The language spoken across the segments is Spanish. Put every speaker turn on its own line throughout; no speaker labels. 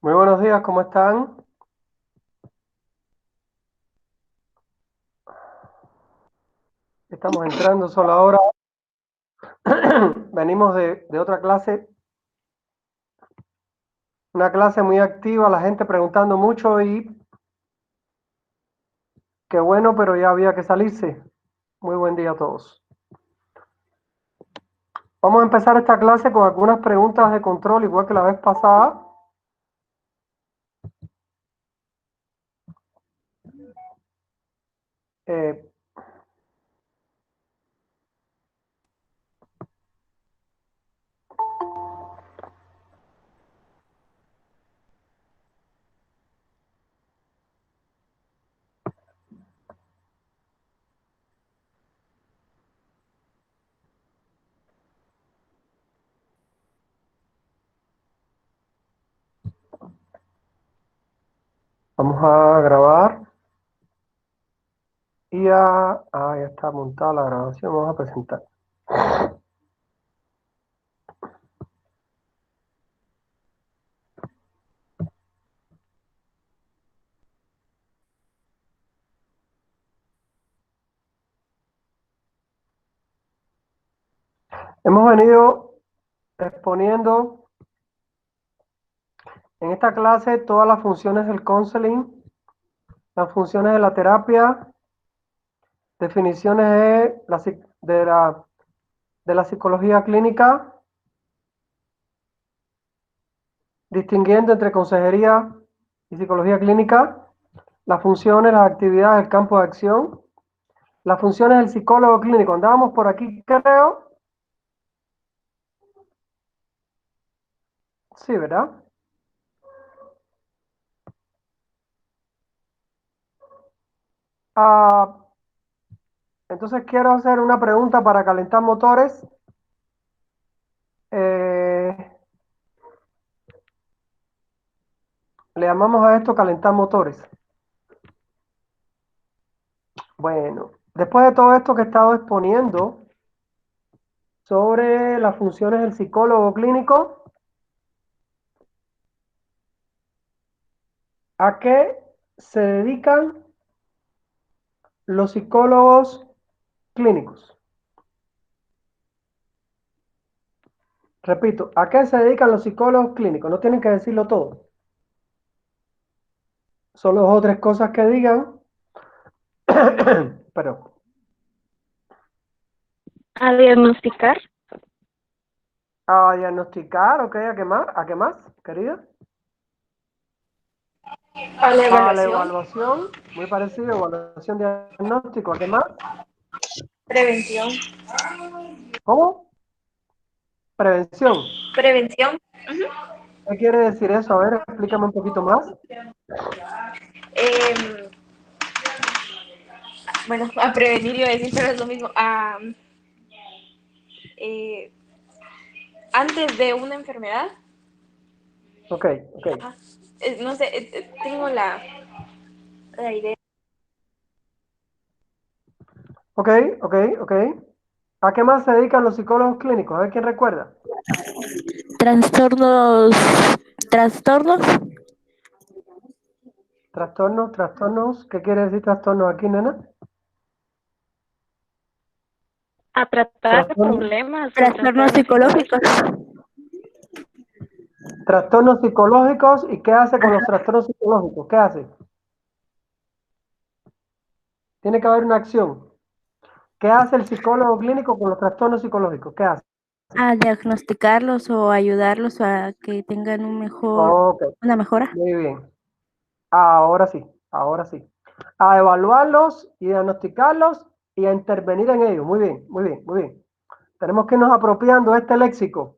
Muy buenos días, ¿cómo están? Estamos entrando solo ahora. Venimos de otra clase, una clase muy activa, la gente preguntando mucho y qué bueno, pero ya había que salirse. Muy buen día a todos. Vamos a empezar esta clase con algunas preguntas de control, igual que la vez pasada. Eh, Vamos a grabar y ya está montada la grabación, vamos a presentar. Hemos venido exponiendo en esta clase todas las funciones del counseling, las funciones de la terapia, definiciones de la psicología clínica, distinguiendo entre consejería y psicología clínica, las funciones, las actividades del campo de acción, las funciones del psicólogo clínico. Andábamos por aquí, creo. Sí, ¿verdad? Ah, entonces quiero hacer una pregunta para calentar motores. Eh, Le llamamos a esto calentar motores. Bueno, después de todo esto que he estado exponiendo sobre las funciones del psicólogo clínico, ¿a qué se dedican los psicólogos clínicos? Repito, ¿a qué se dedican los psicólogos clínicos? No tienen que decirlo todo. Solo dos o tres cosas que digan, pero
A diagnosticar.
a diagnosticar, ¿ok? ¿A qué más? ¿A qué más, querida?
A la
A la
evaluación.
evaluación, muy parecido, evaluación diagnóstico, ¿a qué más?
Prevención.
¿Cómo? Prevención.
Prevención.
¿Qué quiere decir eso? A ver, explícame un poquito más.
eh, bueno, a prevenir iba a decir, pero es lo mismo. Eh, Antes de una enfermedad.
Ok, ok.
Ajá. No sé, tengo la idea.
Ok, ok, ok. ¿A qué más se dedican los psicólogos clínicos? A ver quién recuerda.
Trastornos, trastornos,
Trastornos, trastornos. ¿Qué quiere decir trastornos aquí, nena?
A tratar
Trastornos,
problemas o
trastornos
trastornos
psicológicos.
psicológicos.
trastornos psicológicos. ¿Y qué hace con los trastornos psicológicos? ¿Qué hace? Tiene que haber una acción. ¿Qué hace el psicólogo clínico con los trastornos psicológicos? ¿Qué hace?
A diagnosticarlos o ayudarlos a que tengan un mejor,
Ok,
una mejora.
muy bien. Ahora sí, ahora sí. A evaluarlos y diagnosticarlos y a intervenir en ellos. Muy bien, muy bien, muy bien. Tenemos que irnos apropiando de este léxico,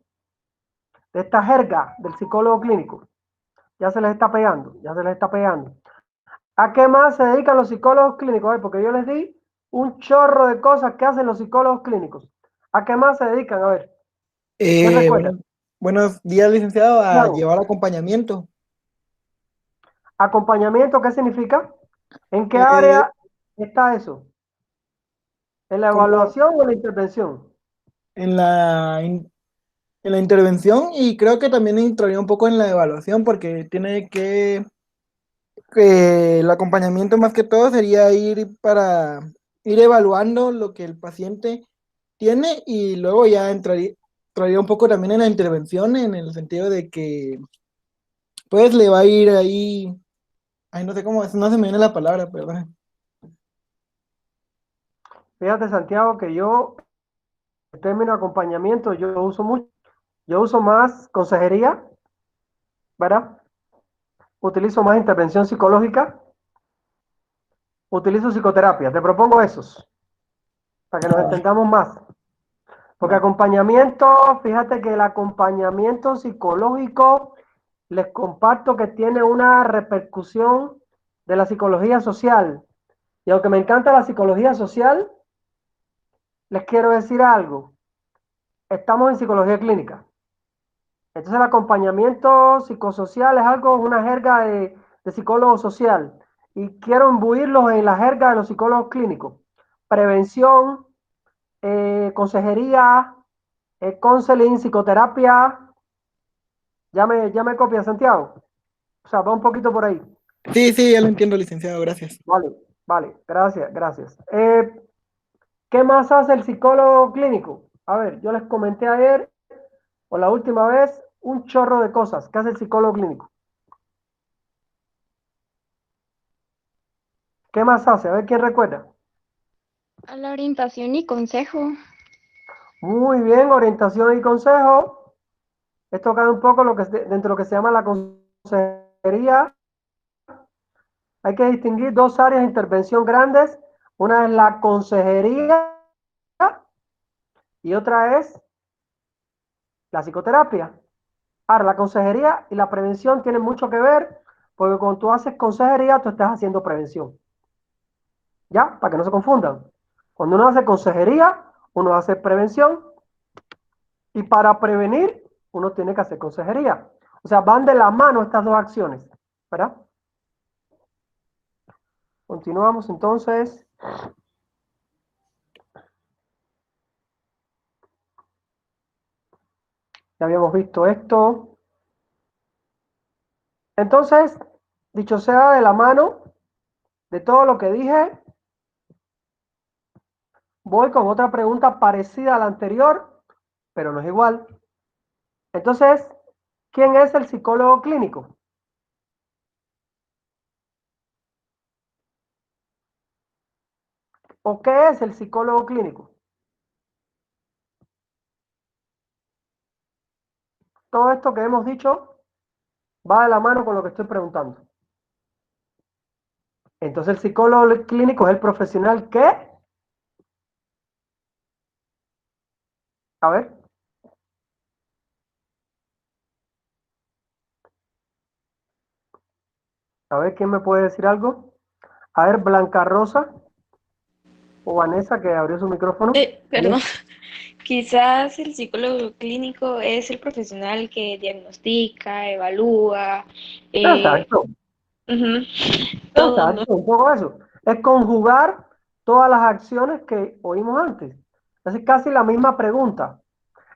de esta jerga del psicólogo clínico. Ya se les está pegando, ya se les está pegando. ¿A qué más se dedican los psicólogos clínicos? Porque yo les di un chorro de cosas que hacen los psicólogos clínicos. ¿A qué más se dedican? A ver, ¿quién recuerda?
Buenos días, licenciado, a
Juan,
llevar acompañamiento.
acompañamiento, ¿qué significa? ¿En qué
Eh,
área está eso? ¿En la
como
evaluación o en la intervención?
en la, in- en la intervención y creo que también entraría un poco en la evaluación porque tiene que el acompañamiento más que todo sería ir evaluando lo que el paciente tiene y luego ya entraría un poco también en la intervención en el sentido de que pues le va a ir ahí, ay, no sé cómo, no se me viene la palabra, perdón.
Fíjate, Santiago, que yo, el término acompañamiento, yo lo uso mucho. Yo uso más consejería, ¿verdad? Utilizo más intervención psicológica, utilizo psicoterapia. Te propongo esos, para que nos
Ah,
entendamos más. Porque
va.
acompañamiento, fíjate que el acompañamiento psicológico, les comparto que tiene una repercusión de la psicología social. Y aunque me encanta la psicología social, les quiero decir algo. Estamos en psicología clínica. Entonces el acompañamiento psicosocial es algo, una jerga de psicólogo social. Y quiero imbuirlos en la jerga de los psicólogos clínicos. Prevención, consejería, counseling, psicoterapia. Ya me copia, Santiago. O sea, va un poquito por ahí.
Sí, sí, ya lo entiendo, licenciado, gracias.
Vale, vale, gracias, gracias. ¿Qué más hace el psicólogo clínico? A ver, yo les comenté ayer o la última vez un chorro de cosas. ¿Qué hace el psicólogo clínico? ¿Qué más hace? A ver quién recuerda.
A la orientación y consejo.
Muy bien, orientación y consejo. Esto cae un poco dentro de lo que se llama la consejería. Hay que distinguir dos áreas de intervención grandes. Una es la consejería y otra es la psicoterapia. Ahora, la consejería y la prevención tienen mucho que ver, porque cuando tú haces consejería, tú estás haciendo prevención. ¿Ya? Para que no se confundan. Cuando uno hace consejería, uno hace prevención, y para prevenir, uno tiene que hacer consejería. O sea, van de la mano estas dos acciones, ¿verdad? Continuamos entonces. Ya habíamos visto esto. Entonces, dicho sea de la mano de todo lo que dije, voy con otra pregunta parecida a la anterior, pero no es igual. Entonces, ¿quién es el psicólogo clínico? ¿O qué es el psicólogo clínico? Todo esto que hemos dicho va de la mano con lo que estoy preguntando. Entonces, el psicólogo clínico es el profesional que, a ver, ¿quién me puede decir algo? A ver, Blanca Rosa o Vanessa, que abrió su micrófono.
Perdón. Quizás el psicólogo clínico es el profesional que diagnostica, evalúa, eh,
Exacto,
ujú, todo, ¿no?
exacto, un poco eso. Es conjugar todas las acciones que oímos antes. Es casi la misma pregunta.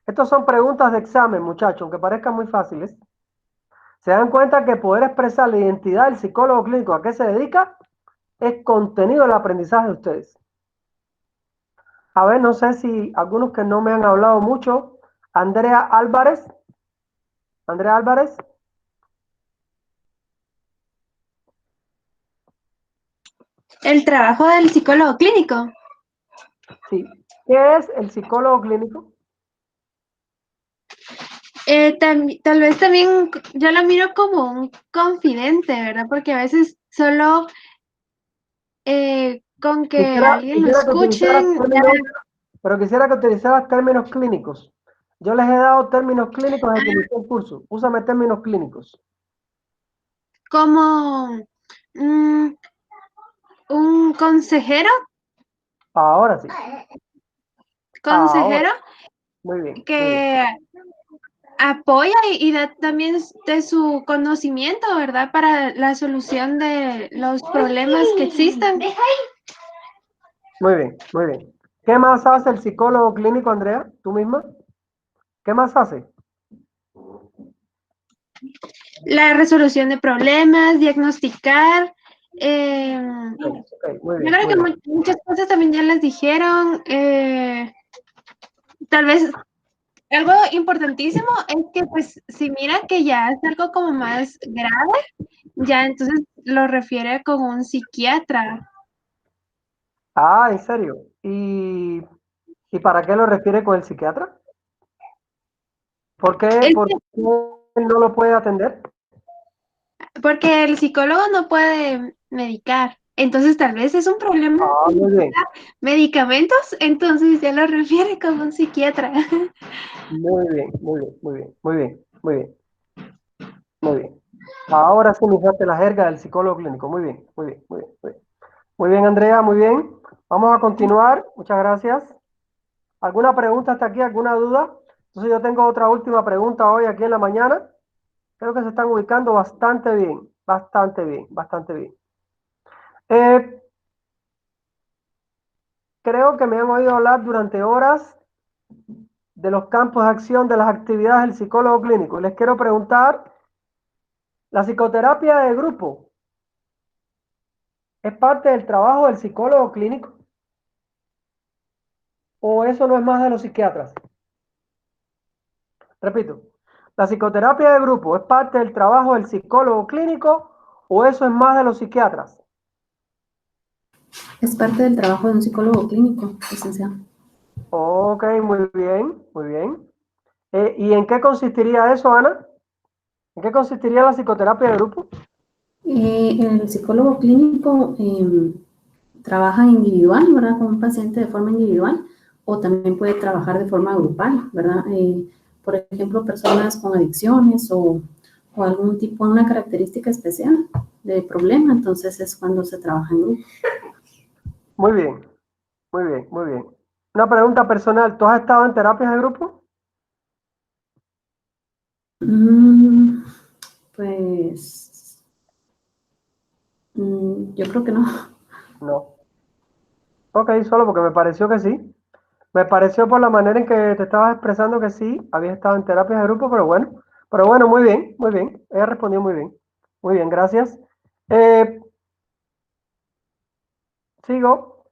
Estas son preguntas de examen, muchachos, aunque parezcan muy fáciles. Se dan cuenta que poder expresar la identidad del psicólogo clínico a qué se dedica es contenido del aprendizaje de ustedes. A ver, no sé si algunos que no me han hablado mucho. Andrea Álvarez. Andrea Álvarez.
El trabajo del psicólogo clínico.
Sí. ¿Qué es el psicólogo clínico?
Tal vez también yo lo miro como un confidente, ¿verdad? Porque a veces solo con que alguien lo
Quisiera que utilizaras
escuchen, ya.
términos, pero quisiera que utilizaras términos clínicos. Yo les he dado términos clínicos desde que inicié el curso. Úsame términos clínicos.
Como mm, un consejero,
Ahora sí. Ahora.
consejero
Muy bien, muy bien.
que apoya y da también de su conocimiento, ¿verdad? Para la solución de los problemas que existan.
Muy bien, muy bien. ¿Qué más hace el psicólogo clínico, Andrea? ¿Tú misma? ¿Qué más hace?
la resolución de problemas, diagnosticar.
Ok, muy
Yo
bien,
creo
muy
que
bien.
muchas cosas también ya las dijeron. Tal vez algo importantísimo es que pues si mira que ya es algo como más grave, ya entonces lo refiere con un psiquiatra.
Ah, ¿en serio? ¿Y para qué lo refiere con el psiquiatra?
Es
¿Por
que-
qué no lo puede atender?
porque el psicólogo no puede medicar. Entonces tal vez es un problema
Ah, muy bien,
medicamentos, entonces ya lo refiere como un psiquiatra.
muy bien, muy bien, muy bien, muy bien, muy bien, muy bien. Ahora sí me usaste la jerga del psicólogo clínico. Muy bien, muy bien, muy bien, muy bien. Muy bien, Andrea, muy bien. Vamos a continuar. Muchas gracias. ¿Alguna pregunta hasta aquí? ¿Alguna duda? Entonces yo tengo otra última pregunta hoy aquí en la mañana. Creo que se están ubicando bastante bien, bastante bien, bastante bien. Eh, Creo que me han oído hablar durante horas de los campos de acción de las actividades del psicólogo clínico. Y les quiero preguntar, ¿la psicoterapia de grupo es parte del trabajo del psicólogo clínico? ¿O eso no es más de los psiquiatras? Repito, ¿la psicoterapia de grupo es parte del trabajo del psicólogo clínico o eso es más de los psiquiatras?
Es parte del trabajo de un psicólogo clínico, licenciado.
Ok, muy bien, muy bien. ¿Y en qué consistiría eso, Ana? ¿En qué consistiría la psicoterapia de grupo?
El psicólogo clínico trabaja individual, ¿verdad? Con un paciente de forma individual o también puede trabajar de forma grupal, ¿verdad? Por ejemplo, personas con adicciones o algún tipo, una característica especial de problema, entonces es cuando se trabaja en grupo.
Muy bien, muy bien, muy bien. Una pregunta personal, ¿tú has estado en terapias de grupo?
Pues yo creo que no.
No. Ok, solo porque me pareció que sí. Me pareció por la manera en que te estabas expresando que sí, habías estado en terapias de grupo, pero bueno. Pero bueno, muy bien, muy bien. Ella respondió muy bien. Muy bien, gracias. Eh, Sigo.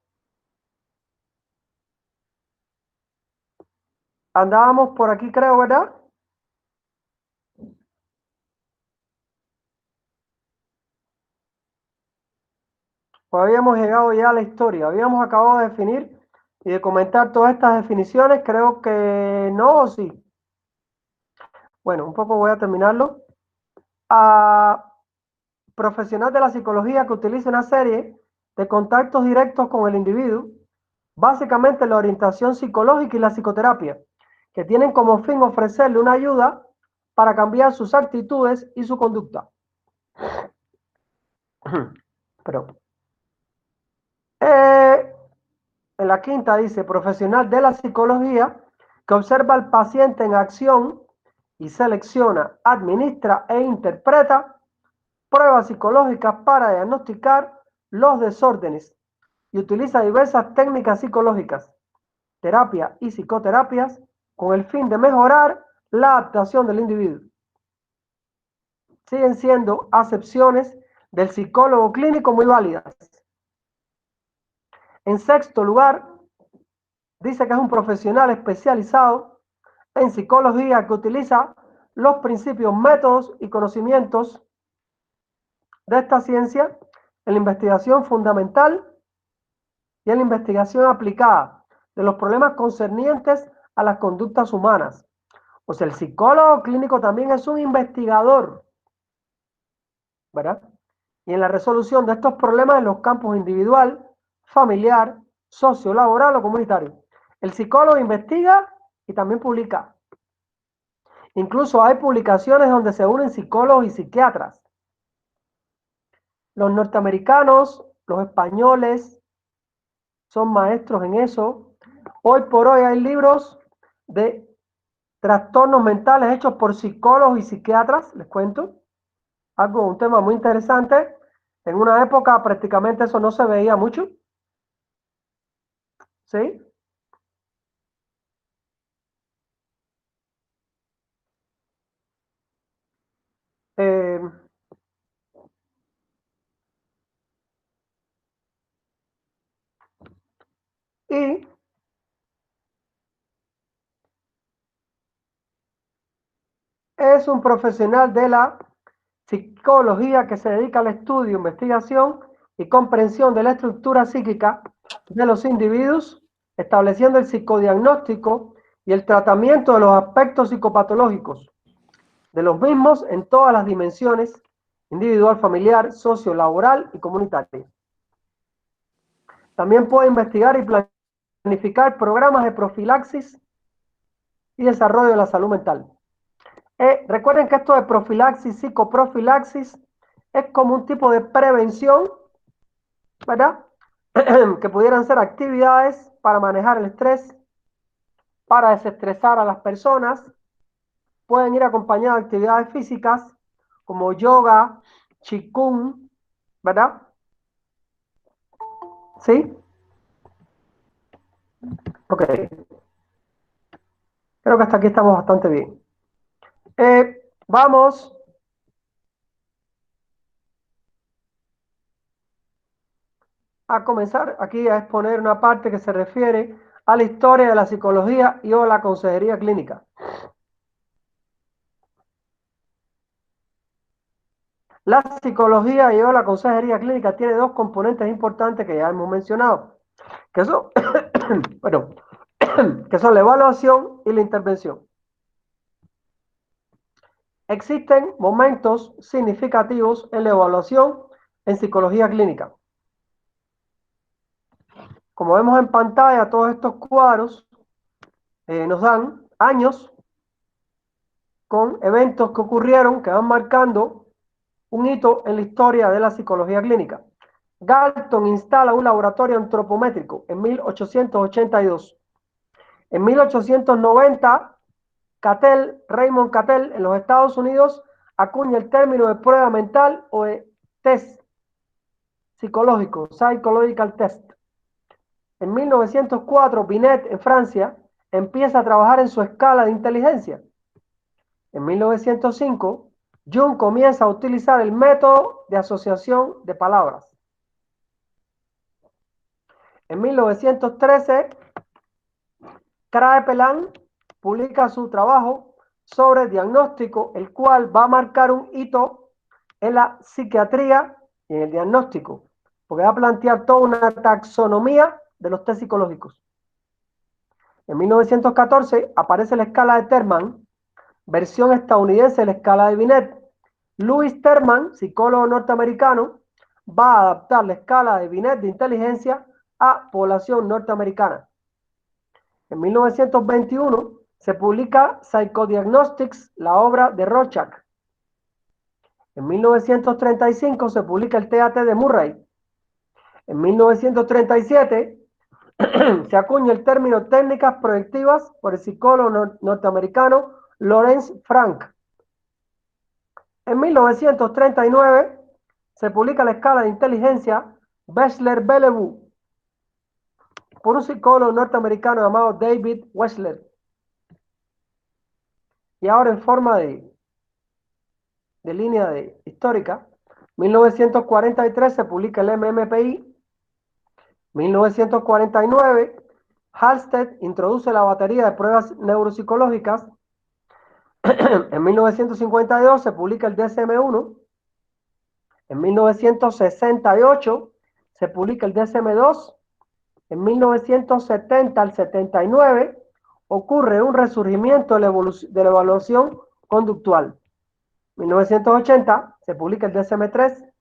Andábamos por aquí, creo, ¿verdad? Pues habíamos llegado ya a la historia. Habíamos acabado de definir y de comentar todas estas definiciones. Creo que no, o sí. Bueno, un poco voy a terminarlo. A profesional de la psicología que utiliza una serie de contactos directos con el individuo, básicamente la orientación psicológica y la psicoterapia, que tienen como fin ofrecerle una ayuda para cambiar sus actitudes y su conducta. Pero, en la quinta dice, profesional de la psicología que observa al paciente en acción y selecciona, administra e interpreta pruebas psicológicas para diagnosticar los desórdenes y utiliza diversas técnicas psicológicas, terapia y psicoterapias con el fin de mejorar la adaptación del individuo. Siguen siendo acepciones del psicólogo clínico muy válidas. En sexto lugar, dice que es un profesional especializado en psicología que utiliza los principios, métodos y conocimientos de esta ciencia en la investigación fundamental y en la investigación aplicada de los problemas concernientes a las conductas humanas. O sea, el psicólogo clínico también es un investigador, ¿verdad? Y en la resolución de estos problemas en los campos individual, familiar, sociolaboral o comunitario. El psicólogo investiga y también publica. Incluso hay publicaciones donde se unen psicólogos y psiquiatras. Los norteamericanos, los españoles, son maestros en eso. Hoy por hoy hay libros de trastornos mentales hechos por psicólogos y psiquiatras, les cuento. Un tema muy interesante. En una época prácticamente eso no se veía mucho. ¿Sí? Eh, y es un profesional de la psicología que se dedica al estudio, investigación y comprensión de la estructura psíquica de los individuos, estableciendo el psicodiagnóstico y el tratamiento de los aspectos psicopatológicos de los mismos en todas las dimensiones: individual, familiar, sociolaboral y comunitaria. También puede investigar y planificar programas de profilaxis y desarrollo de la salud mental. Recuerden que esto de profilaxis, psicoprofilaxis, es como un tipo de prevención, ¿verdad? Que pudieran ser actividades para manejar el estrés, para desestresar a las personas. Pueden ir acompañadas de actividades físicas como yoga, qigong, ¿verdad? ¿Sí? Ok. Creo que hasta aquí estamos bastante bien. Vamos a comenzar aquí a exponer una parte que se refiere a la historia de la psicología y o la consejería clínica. La psicología y o la consejería clínica tiene dos componentes importantes que ya hemos mencionado, que son, bueno, que son la evaluación y la intervención. Existen momentos significativos en la evaluación en psicología clínica. Como vemos en pantalla, todos estos cuadros nos dan años con eventos que ocurrieron, que van marcando un hito en la historia de la psicología clínica. Galton instala un laboratorio antropométrico en 1882. En 1890, Raymond Cattell, en los Estados Unidos, acuña el término de prueba mental o de test psicológico, psychological test. En 1904, Binet, en Francia, empieza a trabajar en su escala de inteligencia. En 1905, Jung comienza a utilizar el método de asociación de palabras. En 1913, Kraepelin publica su trabajo sobre diagnóstico, el cual va a marcar un hito en la psiquiatría y en el diagnóstico, porque va a plantear toda una taxonomía de los test psicológicos. En 1914 aparece la escala de Terman, versión estadounidense de la escala de Binet. Louis Terman, psicólogo norteamericano, va a adaptar la escala de Binet de inteligencia a población norteamericana. En 1921 se publica Psychodiagnostics, la obra de Rorschach. En 1935 se publica el TAT de Murray. En 1937 se acuña el término técnicas proyectivas por el psicólogo norteamericano Lawrence Frank. En 1939 se publica la escala de inteligencia Wechsler-Bellevue por un psicólogo norteamericano llamado David Wechsler. Y ahora en forma de línea histórica, 1943 se publica el MMPI. 1949, Halsted introduce la batería de pruebas neuropsicológicas. En 1952 se publica el DSM-1. En 1968 se publica el DSM-2. En 1970 al 79 ocurre un resurgimiento de la evaluación conductual. 1980 se publica el DSM-3.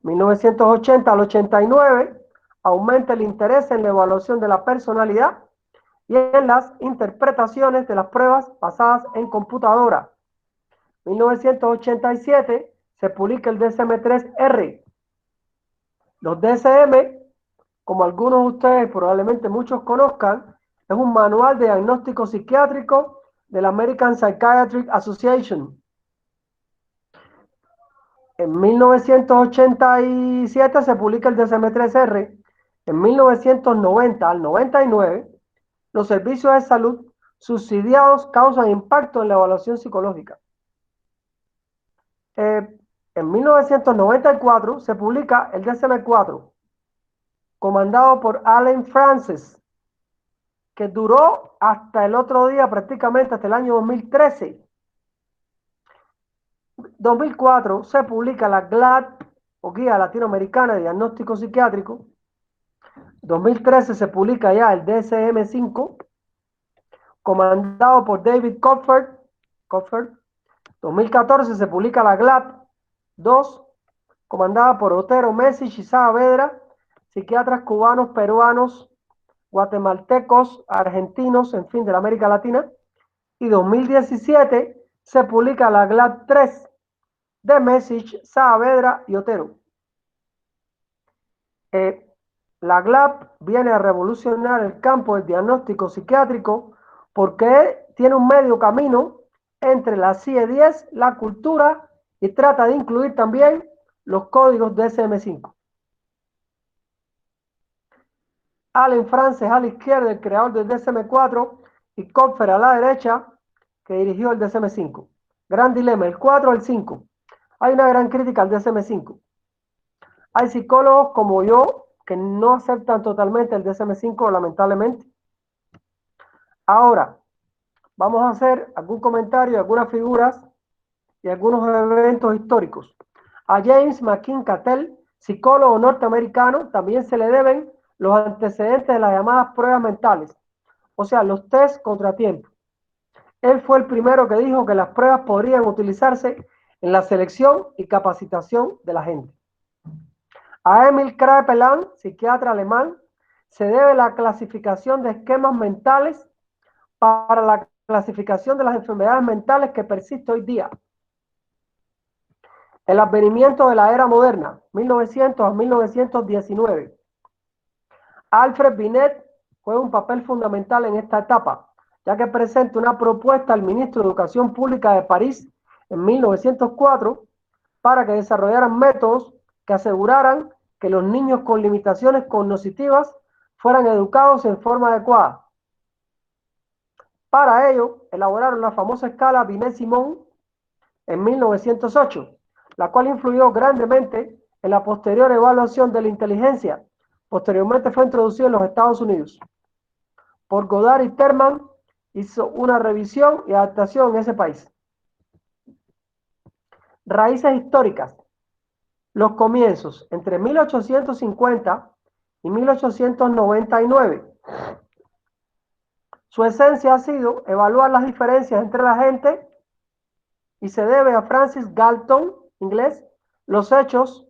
1980 al 89 aumenta el interés en la evaluación de la personalidad y en las interpretaciones de las pruebas basadas en computadora. 1987 se publica el DSM-3R. Los DSM, como algunos de ustedes probablemente muchos conozcan, es un manual de diagnóstico psiquiátrico de la American Psychiatric Association. En 1987 se publica el DSM-3R. En 1990 al 99, los servicios de salud subsidiados causan impacto en la evaluación psicológica. En 1994 se publica el DSM-4, comandado por Allen Frances, que duró hasta el otro día, prácticamente hasta el año 2013. 2004 se publica la GLAD, o Guía Latinoamericana de Diagnóstico Psiquiátrico. 2013 se publica ya el DSM-5, comandado por David Kopfer. 2014 se publica la GLAD-2, comandada por Otero Messich y Saavedra, psiquiatras cubanos, peruanos, guatemaltecos, argentinos, en fin, de la América Latina. Y 2017 se publica la GLAD-3 de Messich, Saavedra y Otero. La GLAD viene a revolucionar el campo del diagnóstico psiquiátrico porque tiene un medio camino entre la CIE-10, la cultura, y trata de incluir también los códigos DSM-5. Allen Frances a la izquierda, el creador del DSM-4, y Kopfer a la derecha, que dirigió el DSM-5. Gran dilema, el 4 o el 5. Hay una gran crítica al DSM-5. Hay psicólogos como yo que no aceptan totalmente el DSM-5, lamentablemente. Ahora, vamos a hacer algún comentario, algunas figuras y algunos eventos históricos. A James McKean Cattell, psicólogo norteamericano, también se le deben los antecedentes de las llamadas pruebas mentales, o sea, los test contratiempo. Él fue el primero que dijo que las pruebas podrían utilizarse en la selección y capacitación de la gente. A Emil Kraepelin, psiquiatra alemán, se debe la clasificación de esquemas mentales para la clasificación de las enfermedades mentales que persiste hoy día. El advenimiento de la era moderna, 1900 a 1919. Alfred Binet juega un papel fundamental en esta etapa, ya que presenta una propuesta al ministro de Educación Pública de París en 1904 para que desarrollaran métodos que aseguraran que los niños con limitaciones cognitivas fueran educados en forma adecuada. Para ello, elaboraron la famosa escala Binet-Simon en 1908, la cual influyó grandemente en la posterior evaluación de la inteligencia. Posteriormente fue introducido en los Estados Unidos. Por Goddard y Terman hizo una revisión y adaptación en ese país. Raíces históricas. Los comienzos entre 1850 y 1899. Su esencia ha sido evaluar las diferencias entre la gente y se debe a Francis Galton, inglés, los hechos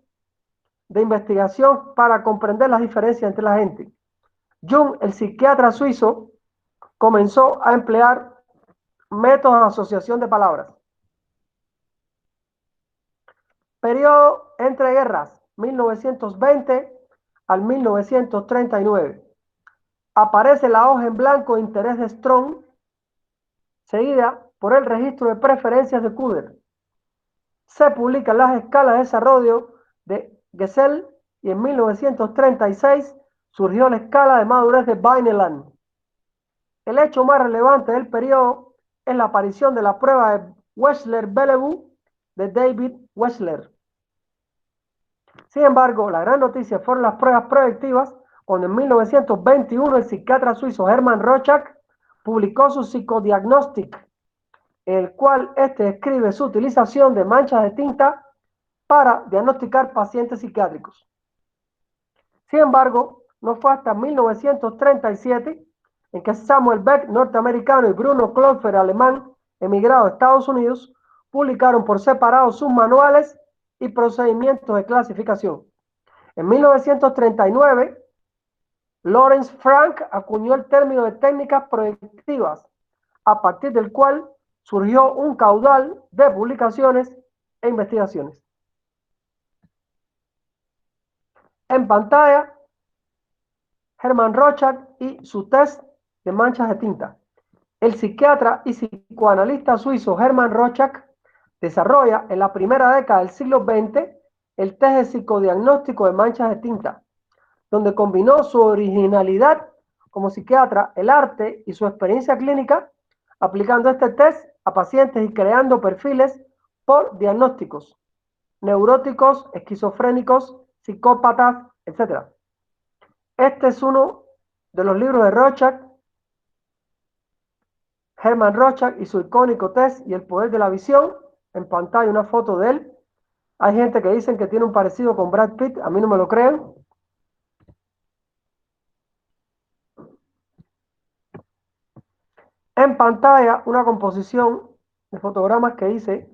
de investigación para comprender las diferencias entre la gente. Jung, el psiquiatra suizo, comenzó a emplear métodos de asociación de palabras. Periodo entre guerras, 1920 al 1939. Aparece la hoja en blanco de interés de Strong, seguida por el registro de preferencias de Kuder. Se publican las escalas de desarrollo de Gesell y en 1936 surgió la escala de madurez de Vineland. El hecho más relevante del periodo es la aparición de la prueba de Wechsler-Bellevue de David Wechsler. Sin embargo, la gran noticia fueron las pruebas proyectivas, cuando en 1921 el psiquiatra suizo Hermann Rorschach publicó su Psychodiagnostik, en el cual describe su utilización de manchas de tinta para diagnosticar pacientes psiquiátricos. Sin embargo, no fue hasta 1937 en que Samuel Beck, norteamericano, y Bruno Klopfer, alemán, emigrado a Estados Unidos, publicaron por separado sus manuales y procedimientos de clasificación. En 1939, Lawrence Frank acuñó el término de técnicas proyectivas, a partir del cual surgió un caudal de publicaciones e investigaciones. En pantalla, Hermann Rorschach y su test de manchas de tinta. El psiquiatra y psicoanalista suizo Hermann Rorschach desarrolla en la primera década del siglo XX el test de psicodiagnóstico de manchas de tinta, donde combinó su originalidad como psiquiatra, el arte y su experiencia clínica, aplicando este test a pacientes y creando perfiles por diagnósticos: neuróticos, esquizofrénicos, psicópatas, etc. Este es uno de los libros de Rorschach, Hermann Rorschach y su icónico test y el poder de la visión. En pantalla una foto de él. Hay gente que dicen que tiene un parecido con Brad Pitt, a mí no me lo creen. En pantalla una composición de fotogramas que dice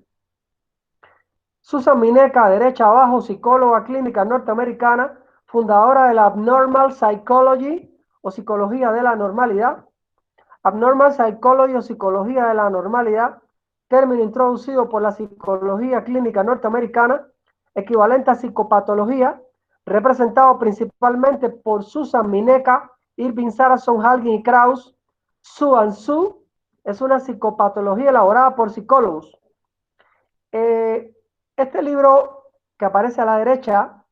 Susan Mineca, derecha abajo, psicóloga clínica norteamericana, fundadora de la Abnormal Psychology o psicología de la normalidad. Abnormal Psychology o psicología de la normalidad, término introducido por la psicología clínica norteamericana, equivalente a psicopatología, representado principalmente por Susan Mineca, Irving Saracen, Hagin y Krauss. Su and Su es una psicopatología elaborada por psicólogos. Este libro que aparece a la derecha,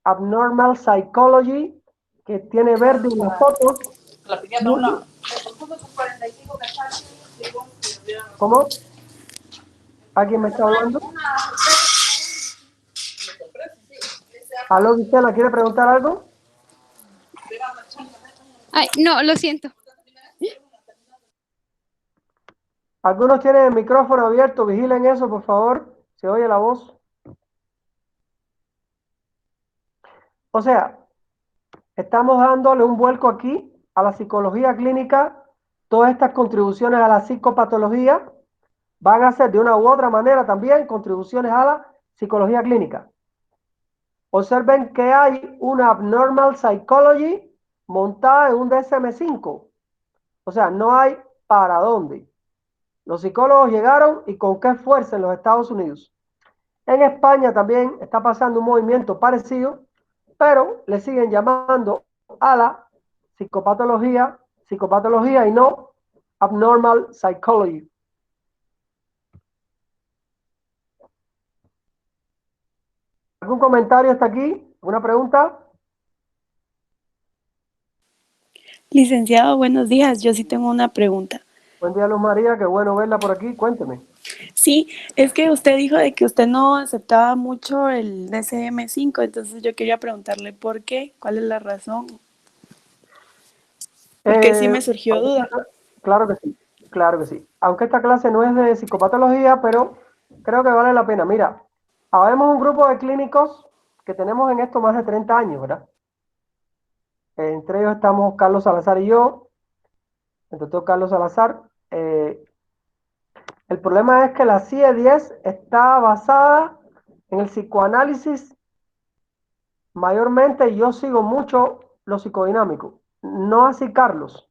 Abnormal Psychology, que tiene verde en las fotos. ¿Cómo? ¿Alguien me está hablando? ¿Aló, Gisela, quiere preguntar algo?
Ay, no, lo siento.
Algunos tienen el micrófono abierto, vigilen eso, por favor. Se oye la voz. O sea, estamos dándole un vuelco aquí a la psicología clínica. Todas estas contribuciones a la psicopatología van a ser de una u otra manera también contribuciones a la psicología clínica. Observen que hay una Abnormal Psychology montada en un DSM-5. O sea, no hay para dónde. Los psicólogos llegaron y con qué fuerza en los Estados Unidos. En España también está pasando un movimiento parecido, pero le siguen llamando a la psicopatología y no Abnormal Psychology. ¿Algún comentario hasta aquí? ¿Alguna pregunta?
Licenciado, buenos días. Yo sí tengo una pregunta.
Buen día, Luz María. Qué bueno verla por aquí. Cuénteme.
Sí, es que usted dijo de que usted no aceptaba mucho el DSM-5, entonces yo quería preguntarle por qué, cuál es la razón. Porque sí me surgió duda.
Claro que sí, claro que sí. Aunque esta clase no es de psicopatología, pero creo que vale la pena. Mira, habemos un grupo de clínicos que tenemos en esto más de 30 años, ¿verdad? Entre ellos estamos Carlos Salazar y yo, el doctor Carlos Salazar. El problema es que la CIE-10 está basada en el psicoanálisis mayormente, y yo sigo mucho lo psicodinámico, no así Carlos.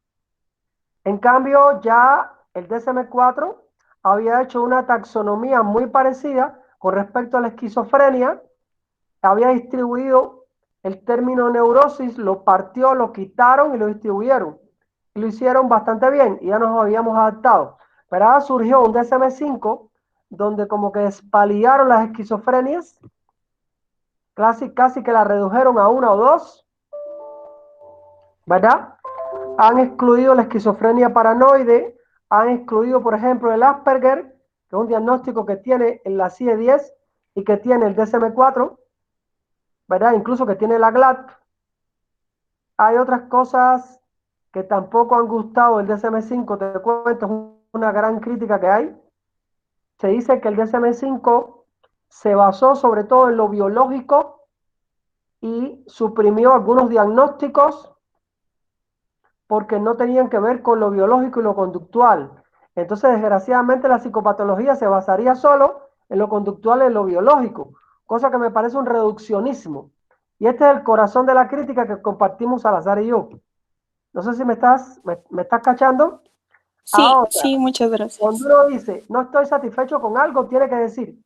En cambio, ya el DSM-4 había hecho una taxonomía muy parecida con respecto a la esquizofrenia, había distribuido el término neurosis, lo partió, lo quitaron y lo distribuyeron. Y lo hicieron bastante bien y ya nos habíamos adaptado. Pero ahora surgió un DSM-5 donde como que despaliaron las esquizofrenias, casi que la redujeron a 1 o 2, ¿verdad? Han excluido la esquizofrenia paranoide, han excluido, por ejemplo, el Asperger, que es un diagnóstico que tiene en la CIE-10 y que tiene el DSM-4, ¿verdad? Incluso que tiene la GLAD. Hay otras cosas que tampoco han gustado del DSM-5, te cuento, es una gran crítica que hay. Se dice que el DSM-5 se basó sobre todo en lo biológico y suprimió algunos diagnósticos porque no tenían que ver con lo biológico y lo conductual. Entonces, desgraciadamente, la psicopatología se basaría solo en lo conductual y en lo biológico, cosa que me parece un reduccionismo. Y este es el corazón de la crítica que compartimos Salazar y yo. No sé si me estás cachando.
Sí,
Ahora,
sí, muchas gracias.
cuando uno dice, no estoy satisfecho con algo, tiene que decir,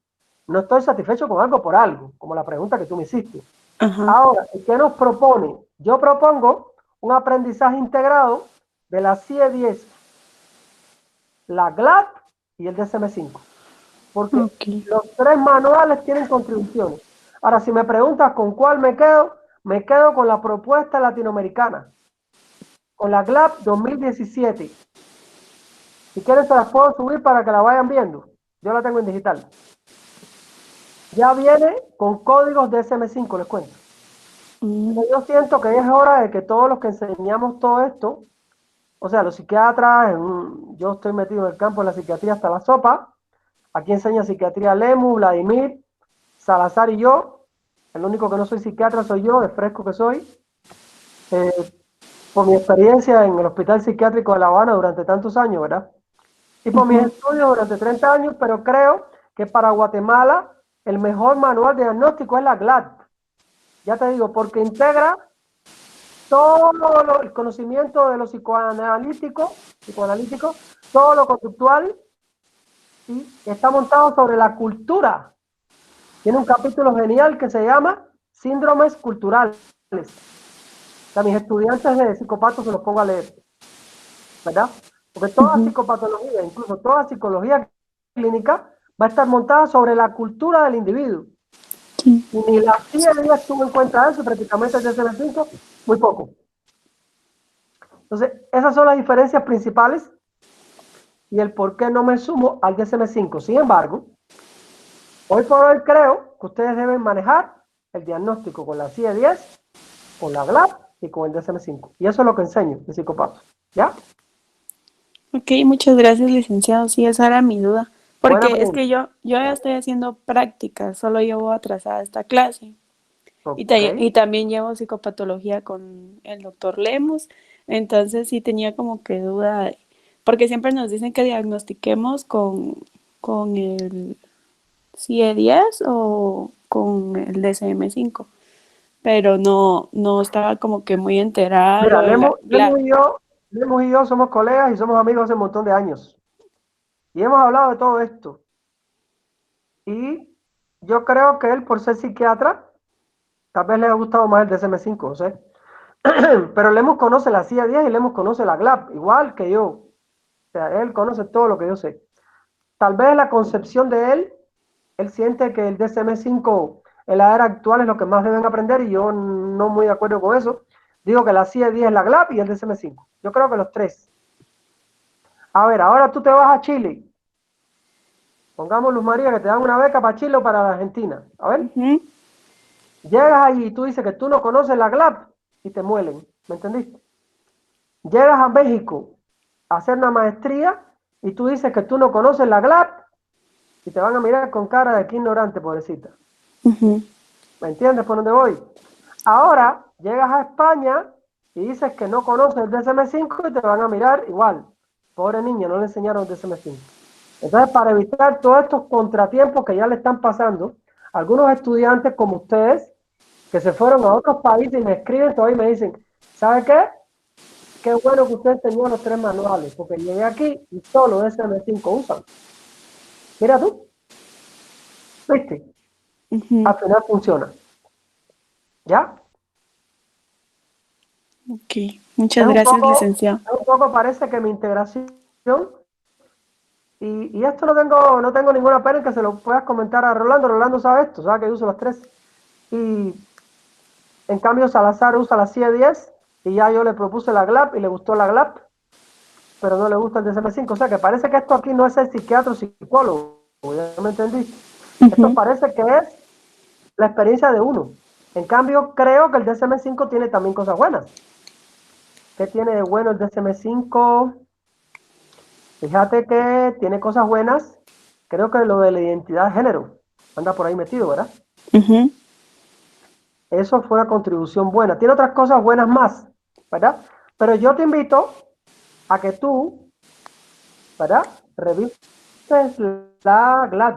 no estoy satisfecho con algo por algo, como la pregunta que tú me hiciste.
Ajá.
Ahora, ¿qué nos propone? Yo propongo un aprendizaje integrado de la CIE-10, la GLAD y el DSM-5. Porque los 3 manuales tienen contribuciones. Ahora, si me preguntas con cuál me quedo con la propuesta latinoamericana, con la GLAD 2017. Si quieren se las puedo subir para que la vayan viendo. Yo la tengo en digital. Ya viene con códigos DSM-5, les cuento. Yo siento que es hora de que todos los que enseñamos todo esto, o sea, los psiquiatras, yo estoy metido en el campo de la psiquiatría hasta la sopa. Aquí enseña psiquiatría Lemus, Vladimir, Salazar y yo. El único que no soy psiquiatra soy yo, de fresco que soy. Por mi experiencia en el Hospital Psiquiátrico de La Habana durante tantos años, ¿verdad? Y por mis estudios durante 30 años, pero creo que para Guatemala el mejor manual de diagnóstico es la GLAD. Ya te digo, porque integra todo el conocimiento de lo psicoanalítico, todo lo conductual, y está montado sobre la cultura. Tiene un capítulo genial que se llama Síndromes Culturales. O sea, mis estudiantes de psicopatos se los pongo a leer, ¿verdad? Porque toda psicopatología, incluso toda psicología clínica, va a estar montada sobre la cultura del individuo. Y ni la CIA tuvo en cuenta eso, prácticamente el DSM-5, muy poco. Entonces, esas son las diferencias principales y el por qué no me sumo al DSM-5. Sin embargo, hoy por hoy creo que ustedes deben manejar el diagnóstico con la CIE-10, con la GLAD y con el DSM-5. Y eso es lo que enseño de psicopatos. ¿Ya?
Ok, muchas gracias, licenciado. Sí, esa era mi duda.
Buena
Porque es
pregunta.
que yo ya estoy haciendo prácticas, solo llevo atrasada esta clase.
Ok.
Y también llevo psicopatología con el doctor Lemos. Entonces sí tenía como que duda, porque siempre nos dicen que diagnostiquemos con el CIE-10 o con el DSM-5, pero no estaba como que muy enterada
Mira,
lo de la
Lemos y yo somos colegas y somos amigos hace un montón de años. Y hemos hablado de todo esto. Y yo creo que él, por ser psiquiatra, tal vez le ha gustado más el DSM-5, no sé. Pero Lemos conoce la CIA-10 y Lemos conoce la GLAP, igual que yo. O sea, él conoce todo lo que yo sé. Tal vez la concepción de él siente que el DSM-5 en la era actual es lo que más deben aprender y yo no muy de acuerdo con eso. Digo que la CIA-10 es la GLAP y el DSM-5. Yo creo que los tres. A ver, ahora tú te vas a Chile. Pongamos, Luz María, que te dan una beca para Chile o para la Argentina. A ver. Llegas ahí y tú dices que tú no conoces la GLAP y te muelen. ¿Me entendiste? Llegas a México a hacer una maestría y tú dices que tú no conoces la GLAP y te van a mirar con cara de que ignorante, pobrecita. ¿Me entiendes por dónde voy? Ahora llegas a España y dices que no conoces el DSM-5 y te van a mirar igual. Pobre niña, no le enseñaron el DSM-5. Entonces, para evitar todos estos contratiempos que ya le están pasando, algunos estudiantes como ustedes, que se fueron a otros países y me escriben todavía y me dicen, ¿sabe qué? Qué bueno que usted enseñó los 3 manuales, porque llegué aquí y solo DSM-5 usan. Mira tú. ¿Viste? Al final funciona. ¿Ya?
Ok, muchas gracias, licenciado.
Un poco parece que mi integración, y esto no tengo ninguna pena en que se lo puedas comentar a Rolando. Rolando sabe esto, sabe que yo uso los 3. Y en cambio Salazar usa la CIE-10 y ya yo le propuse la GLAP y le gustó la GLAP, pero no le gusta el DSM-5. O sea que parece que esto aquí no es el psiquiatra o psicólogo. ¿Ya me entendí? Esto parece que es la experiencia de uno. En cambio, creo que el DSM-5 tiene también cosas buenas. ¿Qué tiene de bueno el DSM-5? Fíjate que tiene cosas buenas. Creo que lo de la identidad de género anda por ahí metido, ¿verdad? Eso fue una contribución buena. Tiene otras cosas buenas más, ¿verdad? Pero yo te invito a que tú, ¿verdad? Revises la GLAD.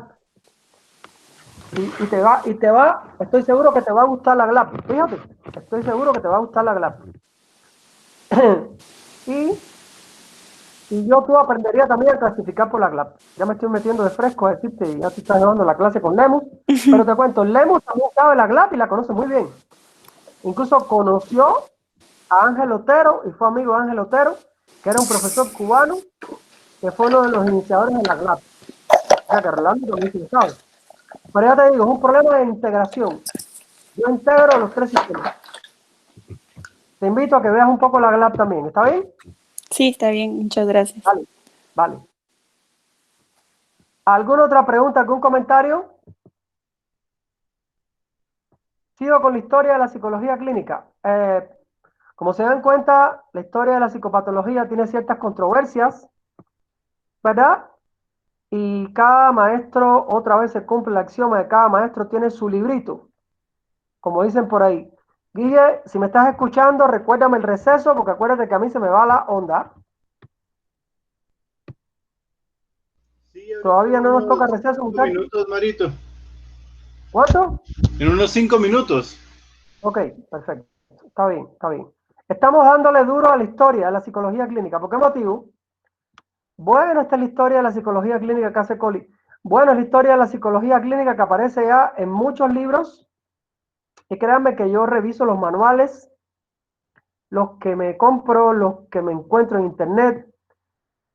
Y te va, estoy seguro que te va a gustar la GLAD. Fíjate, estoy seguro que te va a gustar la GLAD. Y yo tú aprendería también a clasificar por la GLAD. Ya me estoy metiendo de fresco a decirte, ya te estás llevando la clase con Lemus. Pero te cuento, Lemus también sabe la GLAD y la conoce muy bien. Incluso conoció a Ángel Otero y fue amigo de Ángel Otero, que era un profesor cubano, que fue uno de los iniciadores de la GLAD. O sea que Rolando también se lo sabe. Pero ya te digo, es un problema de integración. Yo integro los 3 sistemas. Te invito a que veas un poco la GLAD también, ¿está bien?
Sí, está bien, muchas gracias.
Vale. ¿Alguna otra pregunta, algún comentario? Sigo con la historia de la psicología clínica. Como se dan cuenta, la historia de la psicopatología tiene ciertas controversias, ¿verdad? Y cada maestro, otra vez se cumple el axioma de cada maestro tiene su librito, como dicen por ahí. Guille, si me estás escuchando, recuérdame el receso, porque acuérdate que a mí se me va la onda.
Sí, ahorita
Todavía
en
no nos toca
unos
receso,
5
muchachos.
minutos, Marito.
¿Cuánto?
En unos 5 minutos.
Ok, perfecto. Está bien, está bien. Estamos dándole duro a la historia de la psicología clínica. ¿Por qué motivo? Bueno, esta es la historia de la psicología clínica que hace Coli. Bueno, es la historia de la psicología clínica que aparece ya en muchos libros. Y créanme que yo reviso los manuales, los que me compro, los que me encuentro en internet,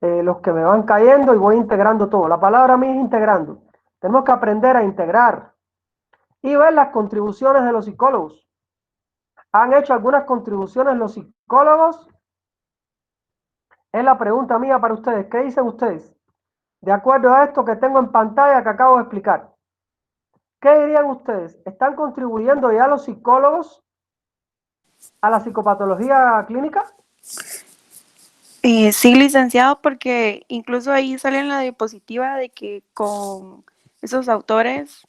los que me van cayendo y voy integrando todo. La palabra a mí es integrando. Tenemos que aprender a integrar y ver las contribuciones de los psicólogos. ¿Han hecho algunas contribuciones los psicólogos? Es la pregunta mía para ustedes. ¿Qué dicen ustedes? De acuerdo a esto que tengo en pantalla que acabo de explicar. ¿Qué dirían ustedes? ¿Están contribuyendo ya los psicólogos a la psicopatología clínica?
Sí, licenciado, porque incluso ahí sale en la diapositiva de que con esos autores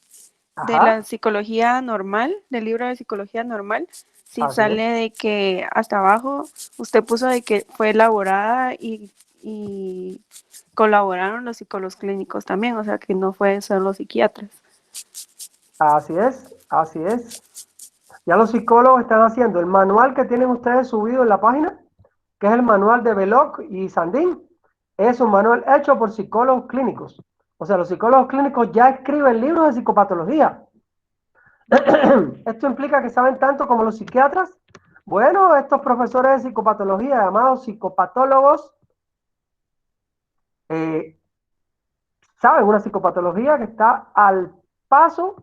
de la
Ajá,
psicología normal, del libro de psicología normal, sí
así es.
sale de que hasta abajo usted puso de que fue elaborada y colaboraron los psicólogos clínicos también, o sea que no fue solo los psiquiatras.
Así es, así es. Ya los psicólogos están haciendo el manual que tienen ustedes subido en la página, que es el manual de Belloc y Sandin. Es un manual hecho por psicólogos clínicos. O sea, los psicólogos clínicos ya escriben libros de psicopatología. ¿Esto implica que saben tanto como los psiquiatras? Bueno, estos profesores de psicopatología, llamados psicopatólogos, eh, saben una psicopatología que está al paso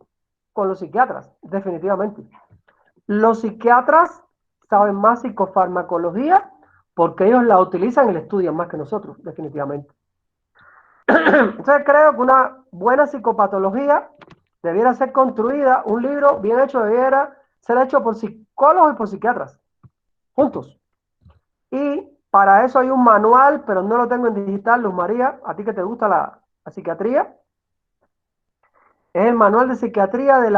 con los psiquiatras, definitivamente. Los psiquiatras saben más psicofarmacología porque ellos la utilizan y la estudian más que nosotros, definitivamente. Entonces creo que una buena psicopatología debiera ser construida, un libro bien hecho debiera ser hecho por psicólogos y por psiquiatras, juntos. Y para eso hay un manual, pero no lo tengo en digital, Luz María, a ti que te gusta la psiquiatría. Es el manual de psiquiatría de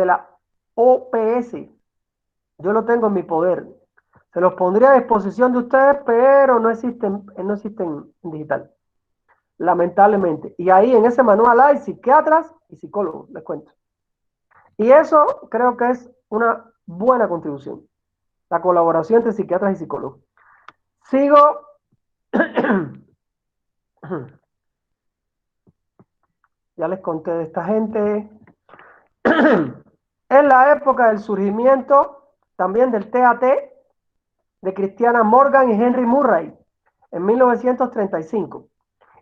la OPS. Yo lo tengo en mi poder. Se los pondría a disposición de ustedes, pero no existen en digital, lamentablemente. Y ahí en ese manual hay psiquiatras y psicólogos, les cuento. Y eso creo que es una buena contribución, la colaboración entre psiquiatras y psicólogos. Sigo. Ya les conté de esta gente. En la época del surgimiento también del TAT, de Christiana Morgan y Henry Murray, en 1935.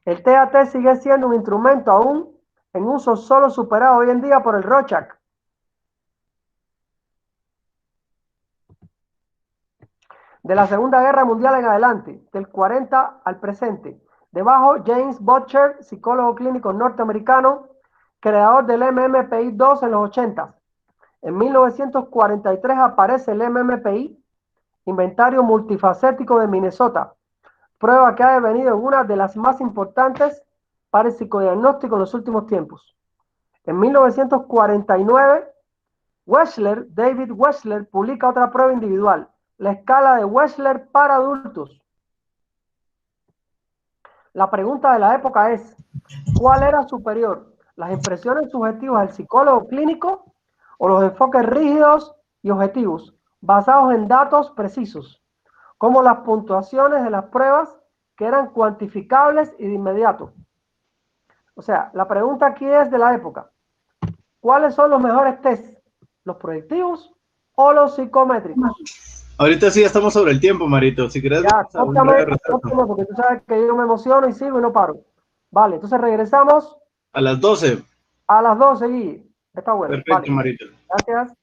El TAT sigue siendo un instrumento aún en uso solo superado hoy en día por el Rorschach. De la Segunda Guerra Mundial en adelante, del 40 al presente. Debajo, James Butcher, psicólogo clínico norteamericano, creador del MMPI-2 en los 80. En 1943 aparece el MMPI, Inventario Multifacético de Minnesota, prueba que ha devenido en una de las más importantes para el psicodiagnóstico en los últimos tiempos. En 1949, David Wechsler, publica otra prueba individual, la escala de Wechsler para adultos. La pregunta de la época es, ¿cuál era superior? ¿Las impresiones subjetivas del psicólogo clínico o los enfoques rígidos y objetivos, basados en datos precisos, como las puntuaciones de las pruebas que eran cuantificables y de inmediato? O sea, la pregunta aquí es de la época. ¿Cuáles son los mejores tests? ¿Los proyectivos o los psicométricos?
Ahorita sí ya estamos sobre el tiempo, Marito. Si querés,
Ya,
vamos a un breve receso.
córtame, porque tú sabes que yo me emociono y sigo y no paro. Vale, entonces regresamos
A las 12.
a las 12 y está bueno.
Perfecto,
Vale,
Marito.
gracias.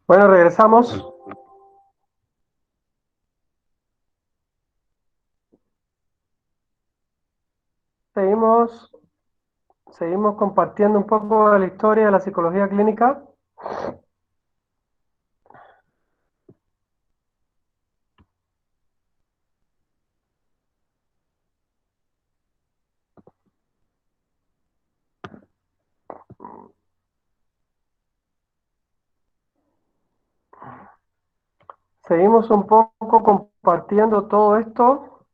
Bueno, regresamos. Seguimos compartiendo un poco de la historia de la psicología clínica. Seguimos un poco compartiendo todo esto.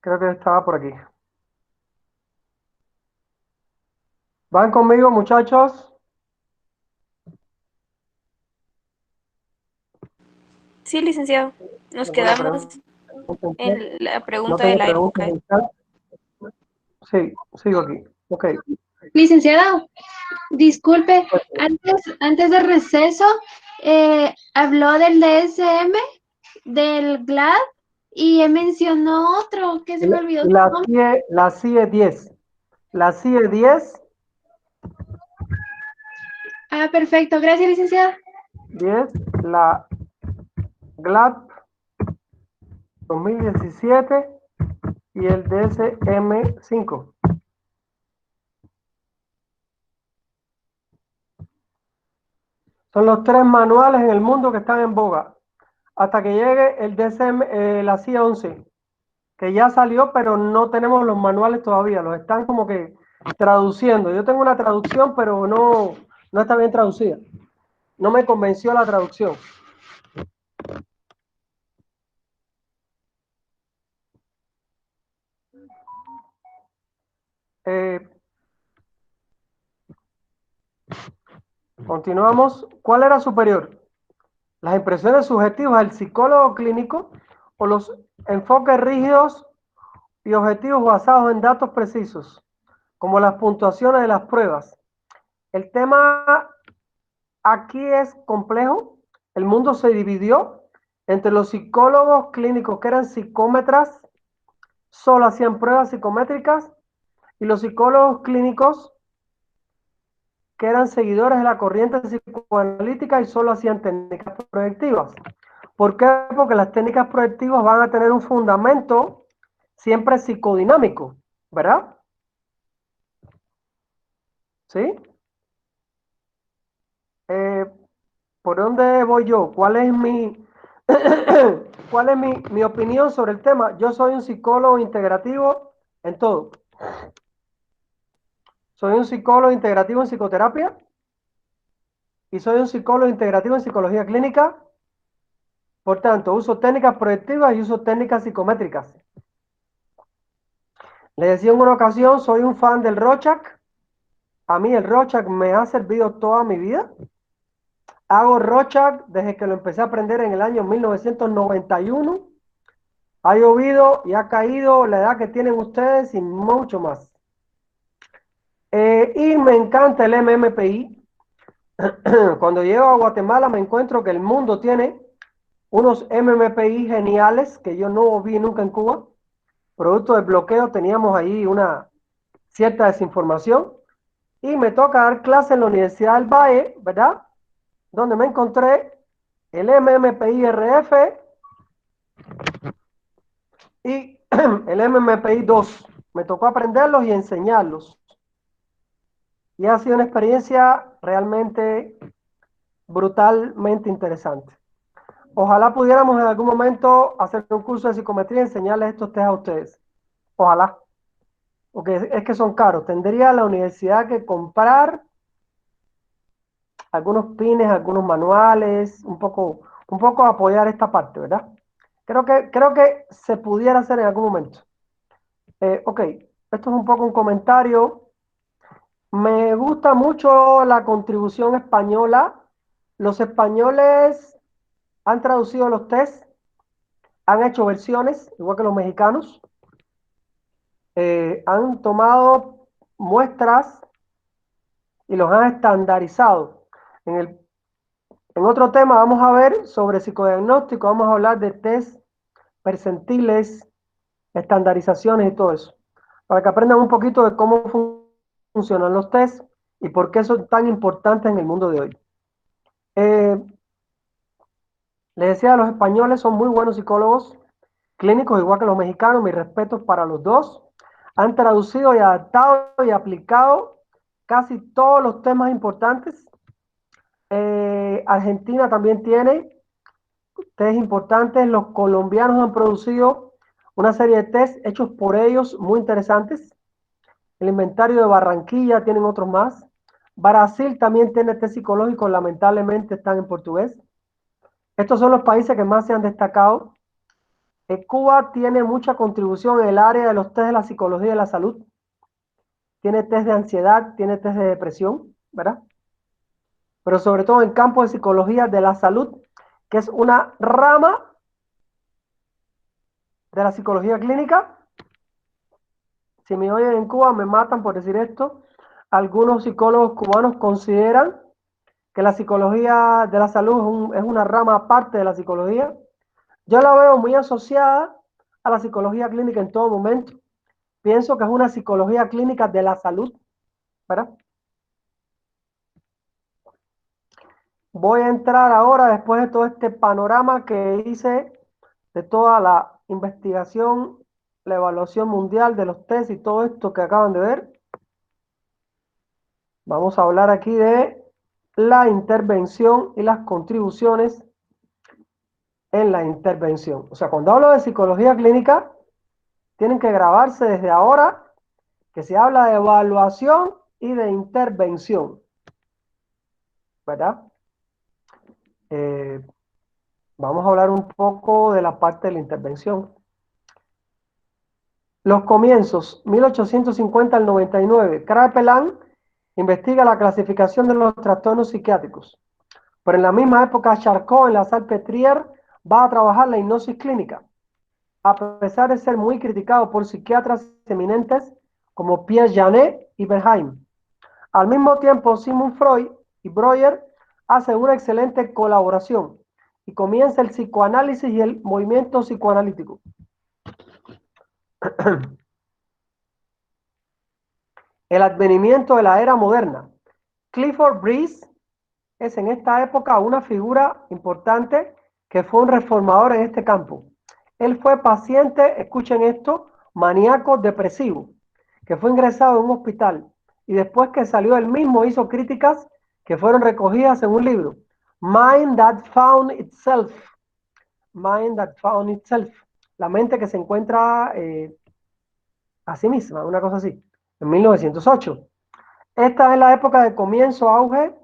Creo que estaba por aquí. ¿Van conmigo, muchachos?
Sí, licenciado. Nos
¿Alguna
quedamos
pregunta?
en la
¿No
pregunta de
tengo
la
preguntas
época.
en chat? Sí, sigo aquí. Ok.
Licenciado, disculpe, antes del receso, habló del DSM, del GLAD, y mencionó otro que se me olvidó su
La
nombre.
CIE 10. La CIE 10,
Ah, perfecto. Gracias, licenciada.
la GLAD 2017 y el DSM-5. Son los 3 manuales en el mundo que están en boga. Hasta que llegue el DSM, la CIE 11, que ya salió, pero no tenemos los manuales todavía. Los están como que traduciendo. Yo tengo una traducción, pero no está bien traducida. No me convenció la traducción. Continuamos. ¿Cuál era superior? ¿Las impresiones subjetivas del psicólogo clínico o los enfoques rígidos y objetivos basados en datos precisos, como las puntuaciones de las pruebas? El tema aquí es complejo. El mundo se dividió entre los psicólogos clínicos que eran psicómetras, solo hacían pruebas psicométricas, y los psicólogos clínicos que eran seguidores de la corriente psicoanalítica y solo hacían técnicas proyectivas. ¿Por qué? Porque las técnicas proyectivas van a tener un fundamento siempre psicodinámico, ¿verdad? ¿Sí? ¿Por dónde voy yo? ¿Cuál es cuál es mi opinión sobre el tema? Yo soy un psicólogo integrativo en todo. Soy un psicólogo integrativo en psicoterapia y soy un psicólogo integrativo en psicología clínica. Por tanto, uso técnicas proyectivas y uso técnicas psicométricas. Le decía en una ocasión, soy un fan del Rorschach. A mí el Rorschach me ha servido toda mi vida. Hago Rorschach desde que lo empecé a aprender en el año 1991. Ha llovido y ha caído la edad que tienen ustedes y mucho más. Y me encanta el MMPI. Cuando llego a Guatemala me encuentro que el mundo tiene unos MMPI geniales que yo no vi nunca en Cuba. Producto del bloqueo teníamos ahí una cierta desinformación. Y me toca dar clase en la Universidad del Valle, ¿verdad? Donde me encontré el MMPI-RF y el MMPI-2. Me tocó aprenderlos y enseñarlos. Y ha sido una experiencia realmente brutalmente interesante. Ojalá pudiéramos en algún momento hacer un curso de psicometría y enseñarles estos test a ustedes. Ojalá. Porque es que son caros. Tendría la universidad que comprar algunos pines, algunos manuales, un poco apoyar esta parte, ¿verdad? Creo que se pudiera hacer en algún momento. Ok, esto es un poco un comentario. Me gusta mucho la contribución española. Los españoles han traducido los tests, han hecho versiones, igual que los mexicanos. han tomado muestras y los han estandarizado. En otro tema vamos a ver sobre psicodiagnóstico, vamos a hablar de test percentiles, estandarizaciones y todo eso, para que aprendan un poquito de cómo funcionan los tests y por qué son tan importantes en el mundo de hoy. Les decía, los españoles son muy buenos psicólogos clínicos, igual que los mexicanos, mis respetos para los dos. Han traducido y adaptado y aplicado casi todos los temas importantes. Argentina también tiene test importantes. Los colombianos han producido una serie de test hechos por ellos muy interesantes. El inventario de Barranquilla tienen otros más. Brasil también tiene test psicológicos, lamentablemente están en portugués. Estos son los países que más se han destacado. Cuba tiene mucha contribución en el área de los test de la psicología y la salud. Tiene test de ansiedad, tiene test de depresión, ¿verdad? Pero sobre todo en campo de psicología de la salud, que es una rama de la psicología clínica. Si me oyen en Cuba, me matan por decir esto. Algunos psicólogos cubanos consideran que la psicología de la salud es una rama aparte de la psicología. Yo la veo muy asociada a la psicología clínica en todo momento. Pienso que es una psicología clínica de la salud, ¿verdad? Voy a entrar ahora, después de todo este panorama que hice de toda la investigación, la evaluación mundial de los test y todo esto que acaban de ver. Vamos a hablar aquí de la intervención y las contribuciones en la intervención. O sea, cuando hablo de psicología clínica, tienen que grabarse desde ahora que se habla de evaluación y de intervención, ¿verdad? Vamos a hablar un poco de la parte de la intervención. Los comienzos, 1850 al 99. Kraepelin investiga la clasificación de los trastornos psiquiátricos. Pero en la misma época, Charcot en la Salpêtrière va a trabajar la hipnosis clínica, a pesar de ser muy criticado por psiquiatras eminentes como Pierre Janet y Bernheim. Al mismo tiempo, Sigmund Freud y Breuer hacen una excelente colaboración y comienza el psicoanálisis y el movimiento psicoanalítico. El advenimiento de la era moderna. Clifford Breese es en esta época una figura importante que fue un reformador en este campo. Él fue paciente, escuchen esto, maníaco depresivo, que fue ingresado en un hospital y después que salió él mismo hizo críticas que fueron recogidas en un libro, Mind That Found Itself. Mind That Found Itself. La mente que se encuentra a sí misma, una cosa así, en 1908. Esta es la época de comienzo, auge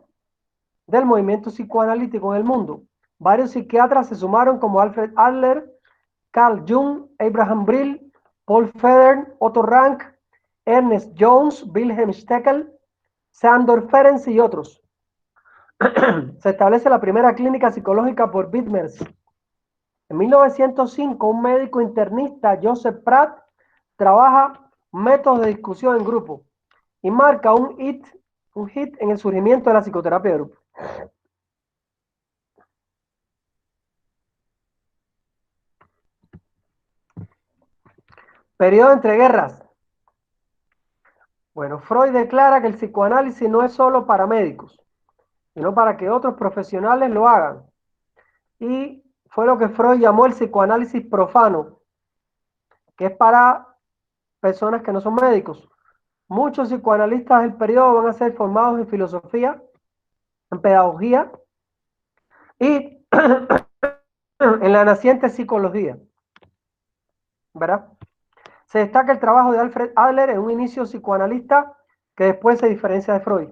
del movimiento psicoanalítico en el mundo. Varios psiquiatras se sumaron como Alfred Adler, Carl Jung, Abraham Brill, Paul Federn, Otto Rank, Ernest Jones, Wilhelm Steckel, Sandor Ferenczi y otros. Se establece la primera clínica psicológica por Wittmers. En 1905, un médico internista, Joseph Pratt, trabaja métodos de discusión en grupo y marca un hit en el surgimiento de la psicoterapia de grupo. Periodo entre guerras. Bueno, Freud declara que el psicoanálisis no es solo para médicos, sino para que otros profesionales lo hagan. Y fue lo que Freud llamó el psicoanálisis profano, que es para personas que no son médicos. Muchos psicoanalistas del periodo van a ser formados en filosofía, en pedagogía y en la naciente psicología, ¿verdad? Se destaca el trabajo de Alfred Adler en un inicio psicoanalista que después se diferencia de Freud.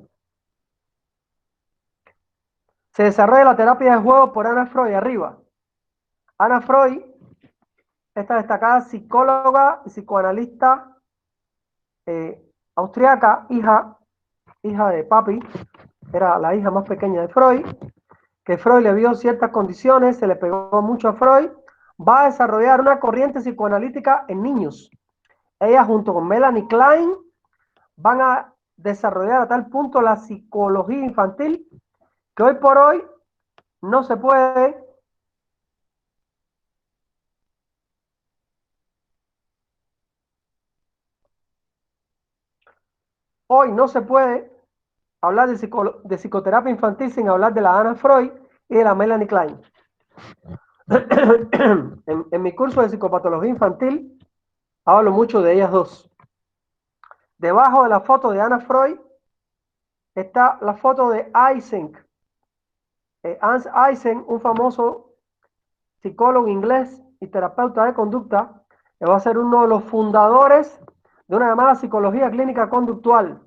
Se desarrolla la terapia de juego por Anna Freud arriba. Anna Freud, esta destacada psicóloga y psicoanalista austriaca, hija de papi, era la hija más pequeña de Freud, que Freud le vio ciertas condiciones, se le pegó mucho a Freud, va a desarrollar una corriente psicoanalítica en niños Ella junto con Melanie Klein van a desarrollar a tal punto la psicología infantil que hoy por hoy no se puede hablar de psicoterapia infantil sin hablar de la Anna Freud y de la Melanie Klein. En mi curso de psicopatología infantil hablo mucho de ellas dos. Debajo de la foto de Anna Freud está la foto de Eysenck. Hans Eysenck, un famoso psicólogo inglés y terapeuta de conducta, que va a ser uno de los fundadores de una llamada psicología clínica conductual,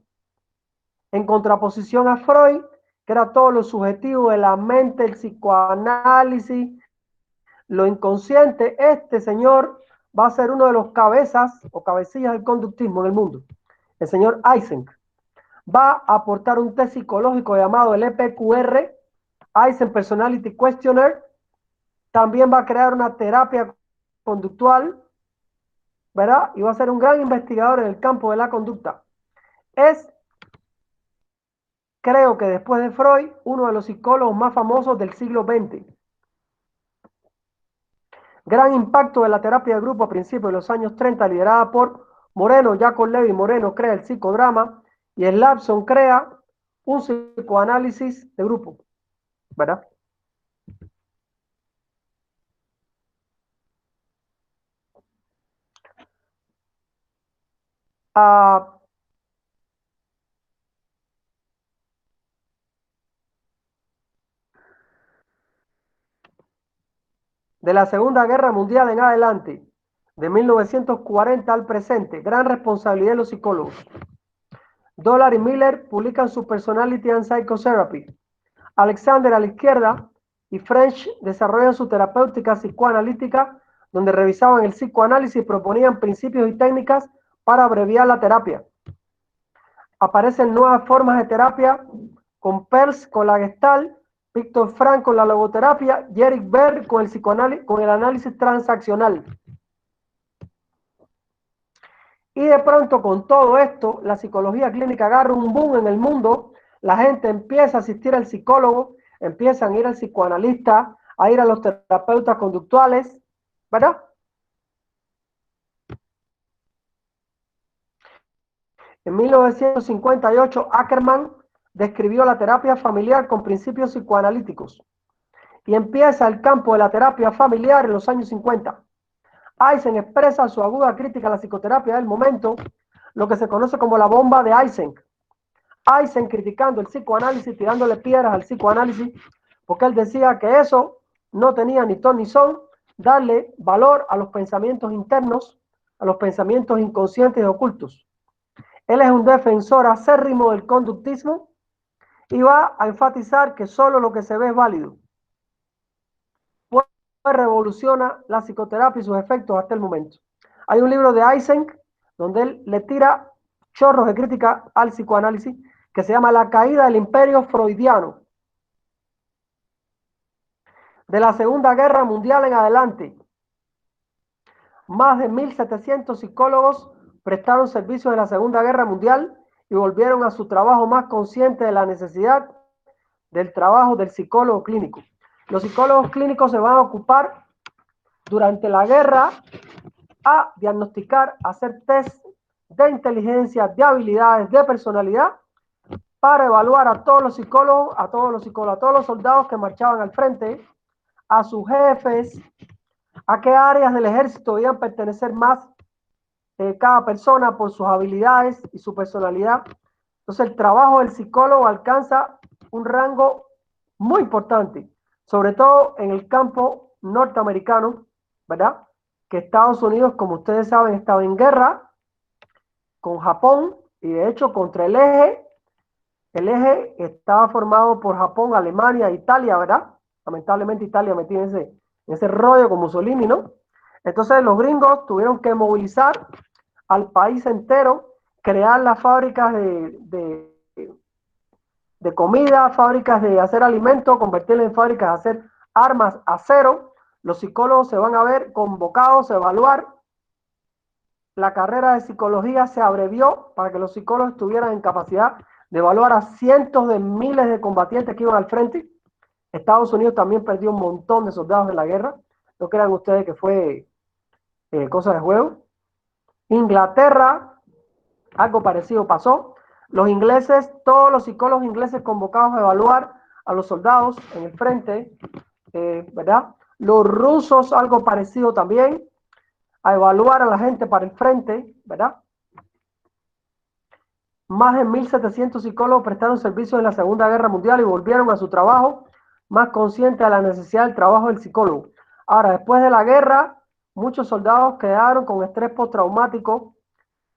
en contraposición a Freud, que era todo lo subjetivo de la mente, el psicoanálisis, lo inconsciente. Este señor va a ser uno de los cabezas o cabecillas del conductismo en el mundo. El señor Eysenck va a aportar un test psicológico llamado el EPQR, Eysenck Personality Questionnaire. También va a crear una terapia conductual, ¿verdad? Y va a ser un gran investigador en el campo de la conducta. Es, creo que después de Freud, uno de los psicólogos más famosos del siglo XX. Gran impacto de la terapia de grupo a principios de los años 30, liderada por Moreno. Jacob Levy Moreno crea el psicodrama y Slapson crea un psicoanálisis de grupo, ¿verdad? De la Segunda Guerra Mundial en adelante, de 1940 al presente, gran responsabilidad de los psicólogos. Dollar y Miller publican su Personality and Psychotherapy. Alexander a la izquierda y French desarrollan su terapéutica psicoanalítica, donde revisaban el psicoanálisis y proponían principios y técnicas para abreviar la terapia. Aparecen nuevas formas de terapia con Peirce con la Gestalt, Viktor Frankl con la logoterapia y Eric Berne con el psicoanálisis, con el análisis transaccional. Y de pronto, con todo esto, la psicología clínica agarra un boom en el mundo. La gente empieza a asistir al psicólogo, empiezan a ir al psicoanalista, a ir a los terapeutas conductuales, ¿verdad? En 1958, Ackerman describió la terapia familiar con principios psicoanalíticos y empieza el campo de la terapia familiar en los años 50. Eysenck expresa su aguda crítica a la psicoterapia del momento, lo que se conoce como la bomba de Eysenck. Eysenck criticando el psicoanálisis, tirándole piedras al psicoanálisis, porque él decía que eso no tenía ni ton ni son, darle valor a los pensamientos internos, a los pensamientos inconscientes y ocultos. Él es un defensor acérrimo del conductismo y va a enfatizar que solo lo que se ve es válido. Revoluciona la psicoterapia y sus efectos hasta el momento. Hay un libro de Eysenck donde él le tira chorros de crítica al psicoanálisis que se llama La caída del imperio freudiano. De la Segunda Guerra Mundial en adelante, más de 1.700 psicólogos prestaron servicios en la Segunda Guerra Mundial y volvieron a su trabajo más consciente de la necesidad del trabajo del psicólogo clínico. Los psicólogos clínicos se van a ocupar durante la guerra a diagnosticar, a hacer test de inteligencia, de habilidades, de personalidad, para evaluar a todos los psicólogos, a todos los soldados que marchaban al frente, a sus jefes, a qué áreas del ejército debían pertenecer más cada persona por sus habilidades y su personalidad. Entonces el trabajo del psicólogo alcanza un rango muy importante, sobre todo en el campo norteamericano, ¿verdad? Que Estados Unidos, como ustedes saben, estaba en guerra con Japón y de hecho contra el eje estaba formado por Japón, Alemania, Italia, ¿verdad? Lamentablemente Italia metida en ese rollo con Mussolini, ¿no? Entonces los gringos tuvieron que movilizar al país entero, crear las fábricas de comida, fábricas de hacer alimentos, convertirlas en fábricas de hacer armas, acero. Los psicólogos se van a ver convocados a evaluar la carrera de psicología se abrevió para que los psicólogos tuvieran en capacidad de evaluar a cientos de miles de combatientes que iban al frente. Estados Unidos también perdió un montón de soldados en la guerra. No crean ustedes que fue cosa de juego. Inglaterra, algo parecido pasó. Los ingleses, todos los psicólogos ingleses convocados a evaluar a los soldados en el frente, ¿verdad? Los rusos, algo parecido también, a evaluar a la gente para el frente, ¿verdad? Más de 1.700 psicólogos prestaron servicio en la Segunda Guerra Mundial y volvieron a su trabajo más conscientes de la necesidad del trabajo del psicólogo. Ahora, después de la guerra, muchos soldados quedaron con estrés postraumático,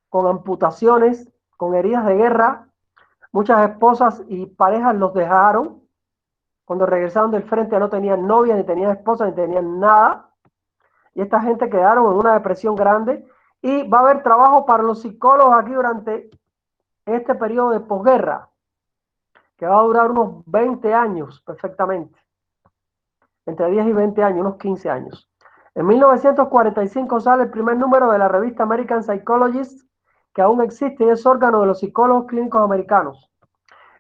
con amputaciones, con heridas de guerra. Muchas esposas y parejas los dejaron. Cuando regresaron del frente no tenían novia, ni tenían esposa, ni tenían nada. Y esta gente quedaron en una depresión grande. Y va a haber trabajo para los psicólogos aquí durante este periodo de posguerra, que va a durar unos 20 años perfectamente. Entre 10 y 20 años, unos 15 años. En 1945 sale el primer número de la revista American Psychologist, que aún existe y es órgano de los psicólogos clínicos americanos.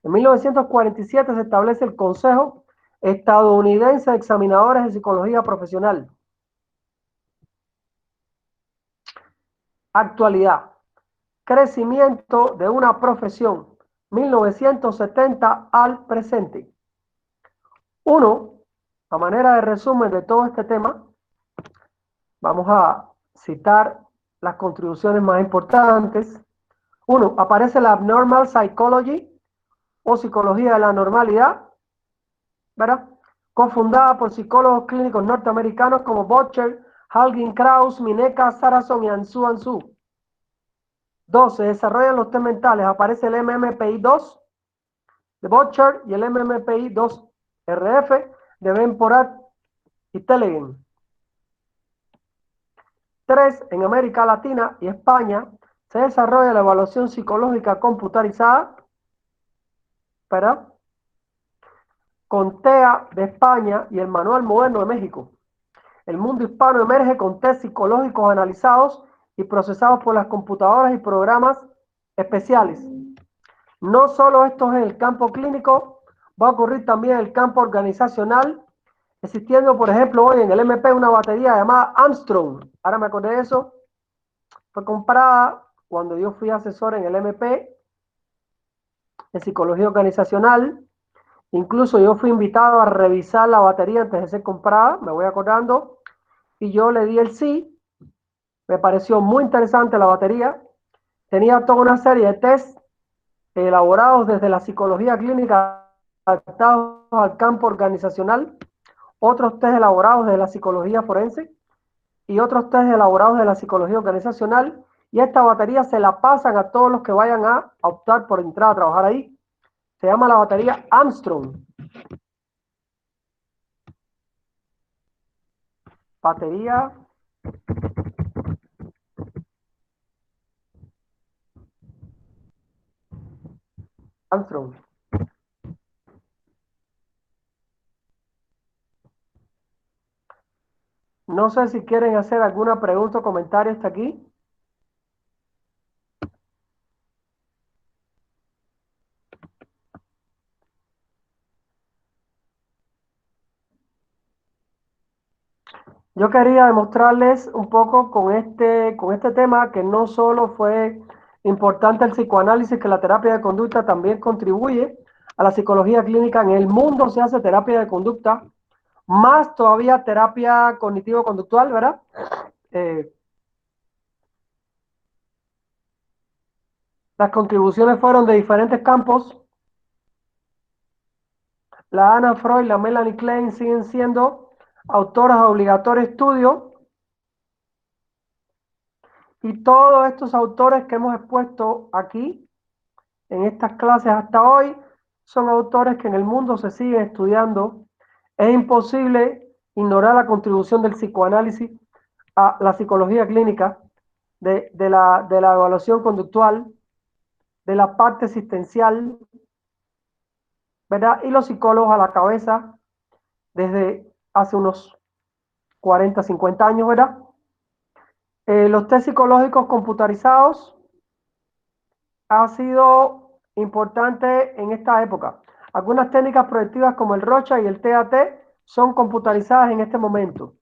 En 1947 se establece el Consejo Estadounidense de Examinadores de Psicología Profesional. Actualidad. Crecimiento de una profesión. 1970 al presente. Uno, a manera de resumen de todo este tema, vamos a citar las contribuciones más importantes. Uno, aparece la Abnormal Psychology o Psicología de la Normalidad, ¿verdad? Cofundada por psicólogos clínicos norteamericanos como Butcher, Halgin, Krauss, Mineka, Saracen y Ansu. 2. Se desarrollan los test mentales. Aparece el MMPI-2 de Butcher y el MMPI-2-RF de Ben-Porat y Telegen. 3. En América Latina y España se desarrolla la evaluación psicológica computarizada, ¿verdad? Con TEA de España y el Manual Moderno de México. El mundo hispano emerge con test psicológicos analizados y procesados por las computadoras y programas especiales. No solo esto es en el campo clínico, va a ocurrir también en el campo organizacional, existiendo, por ejemplo, hoy en el MP una batería llamada Armstrong. Ahora me acordé de eso. Fue comprada cuando yo fui asesor en el MP de psicología organizacional. Incluso yo fui invitado a revisar la batería antes de ser comprada, me voy acordando, y yo le di el sí. Me pareció muy interesante la batería. Tenía toda una serie de tests elaborados desde la psicología clínica adaptados al campo organizacional, otros test elaborados desde la psicología forense y otros test elaborados de la psicología organizacional, y esta batería se la pasan a todos los que vayan a optar por entrar a trabajar ahí. Se llama la batería Armstrong. Batería Armstrong. No sé si quieren hacer alguna pregunta o comentario hasta aquí. Yo quería demostrarles un poco con este tema que no solo fue importante el psicoanálisis, que la terapia de conducta también contribuye a la psicología clínica. En el mundo se hace terapia de conducta, más todavía terapia cognitivo-conductual, ¿verdad? Las contribuciones fueron de diferentes campos. La Anna Freud y la Melanie Klein siguen siendo autoras de obligatorio estudio. Y todos estos autores que hemos expuesto aquí, en estas clases hasta hoy, son autores que en el mundo se siguen estudiando. Es imposible ignorar la contribución del psicoanálisis a la psicología clínica, de la evaluación conductual, de la parte existencial, ¿verdad? Y los psicólogos a la cabeza desde hace unos 40, 50 años, ¿verdad? Los test psicológicos computarizados ha sido importante en esta época. Algunas técnicas proyectivas como el Rorschach y el TAT son computarizadas en este momento.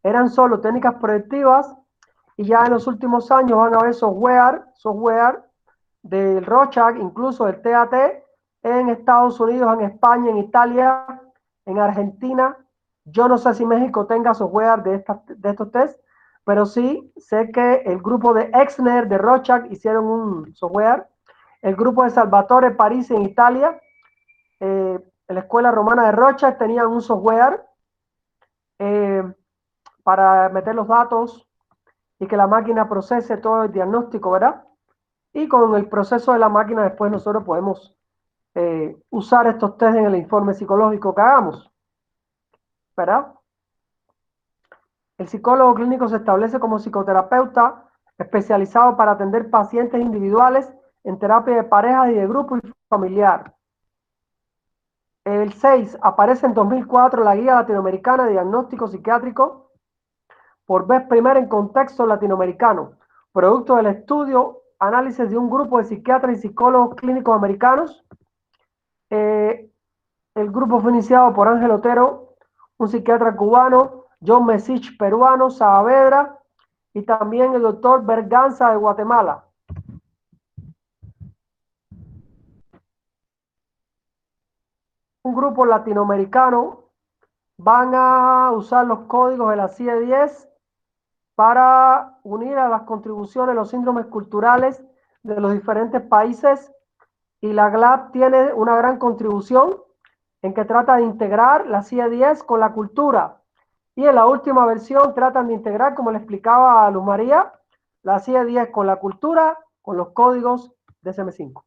Eran solo técnicas proyectivas y ya en los últimos años van a haber software del Rorschach, incluso del TAT, en Estados Unidos, en España, en Italia, en Argentina. Yo no sé si México tenga software de estos tests, pero sí sé que el grupo de Exner de Rorschach hicieron un software. El grupo de Salvatore Parisi en Italia, en la escuela romana de Rorschach, tenían un software para meter los datos y que la máquina procese todo el diagnóstico, ¿verdad? Y con el proceso de la máquina después nosotros podemos usar estos test en el informe psicológico que hagamos, ¿verdad? El psicólogo clínico se establece como psicoterapeuta especializado para atender pacientes individuales en terapia de pareja y de grupo y familiar. El 6 aparece en 2004 la Guía Latinoamericana de Diagnóstico Psiquiátrico por vez primera en contexto latinoamericano, producto del estudio, análisis de un grupo de psiquiatras y psicólogos clínicos americanos. El grupo fue iniciado por Ángel Otero, un psiquiatra cubano, John Mesich, peruano, Saavedra, y también el doctor Berganza de Guatemala. Un grupo latinoamericano van a usar los códigos de la CIE-10 para unir a las contribuciones los síndromes culturales de los diferentes países, y la GLAD tiene una gran contribución en que trata de integrar la CIE-10 con la cultura, y en la última versión tratan de integrar, como le explicaba a Luz María, la CIE-10 con la cultura, con los códigos de SM5.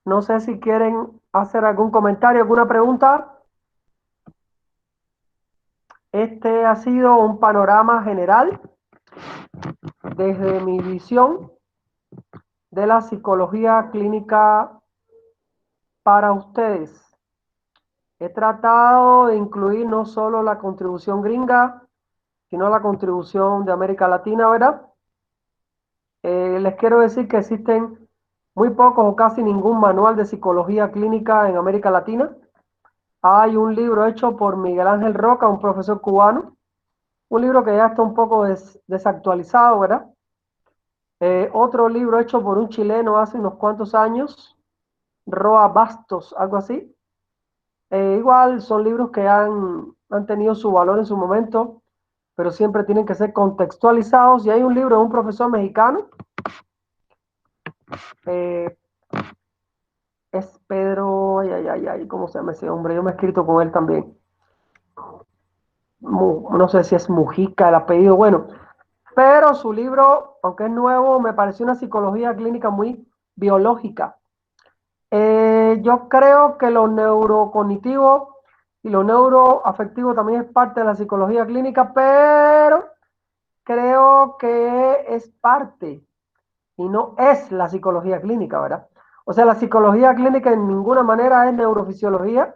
No sé si quieren hacer algún comentario, alguna pregunta. Este ha sido un panorama general desde mi visión de la psicología clínica para ustedes. He tratado de incluir no solo la contribución gringa, sino la contribución de América Latina, ¿verdad? Les quiero decir que existen muy pocos o casi ningún manual de psicología clínica en América Latina. Hay un libro hecho por Miguel Ángel Roca, un profesor cubano, un libro que ya está un poco desactualizado, ¿verdad? Otro libro hecho por un chileno hace unos cuantos años, Roa Bastos, algo así. Igual son libros que han tenido su valor en su momento, pero siempre tienen que ser contextualizados. Y hay un libro de un profesor mexicano, es Pedro, ¿cómo se llama ese hombre? Yo me he escrito con él también. No sé si es Mujica el apellido, bueno, pero su libro, aunque es nuevo, me pareció una psicología clínica muy biológica. Yo creo que lo neurocognitivo y lo neuroafectivo también es parte de la psicología clínica, pero creo que es parte y no es la psicología clínica, ¿verdad? O sea, la psicología clínica en ninguna manera es neurofisiología.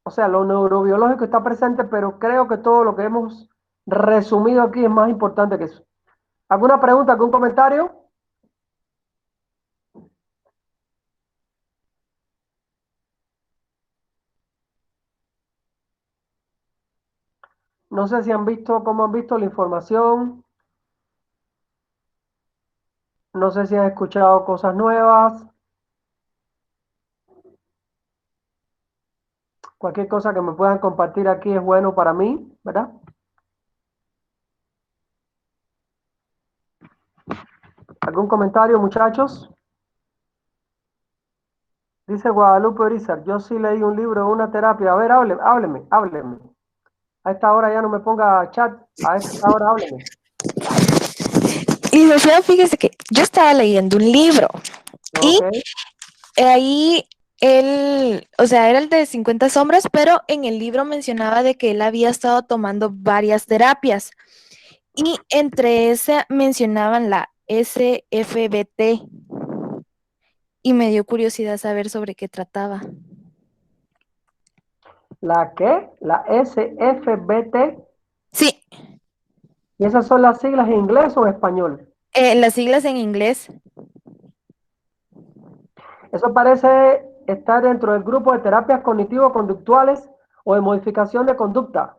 O sea, lo neurobiológico está presente, pero creo que todo lo que hemos resumido aquí es más importante que eso. ¿Alguna pregunta, algún comentario? No sé si han visto, cómo han visto la información. No sé si han escuchado cosas nuevas. Cualquier cosa que me puedan compartir aquí es bueno para mí, ¿verdad? ¿Algún comentario, muchachos? Dice Guadalupe Orizar, yo sí leí un libro, una terapia. A ver, hábleme. A esta hora ya no me ponga chat, a esta hora hábleme.
Licenciado, fíjese que yo estaba leyendo un libro y ahí él, o sea, era el de 50 sombras, pero en el libro mencionaba de que él había estado tomando varias terapias y entre esas mencionaban la SFBT y me dio curiosidad saber sobre qué trataba.
¿La qué? ¿La SFBT?
Sí,
¿Y esas son las siglas en inglés o en español?
las siglas en inglés.
Eso parece estar dentro del grupo de terapias cognitivo-conductuales o de modificación de conducta.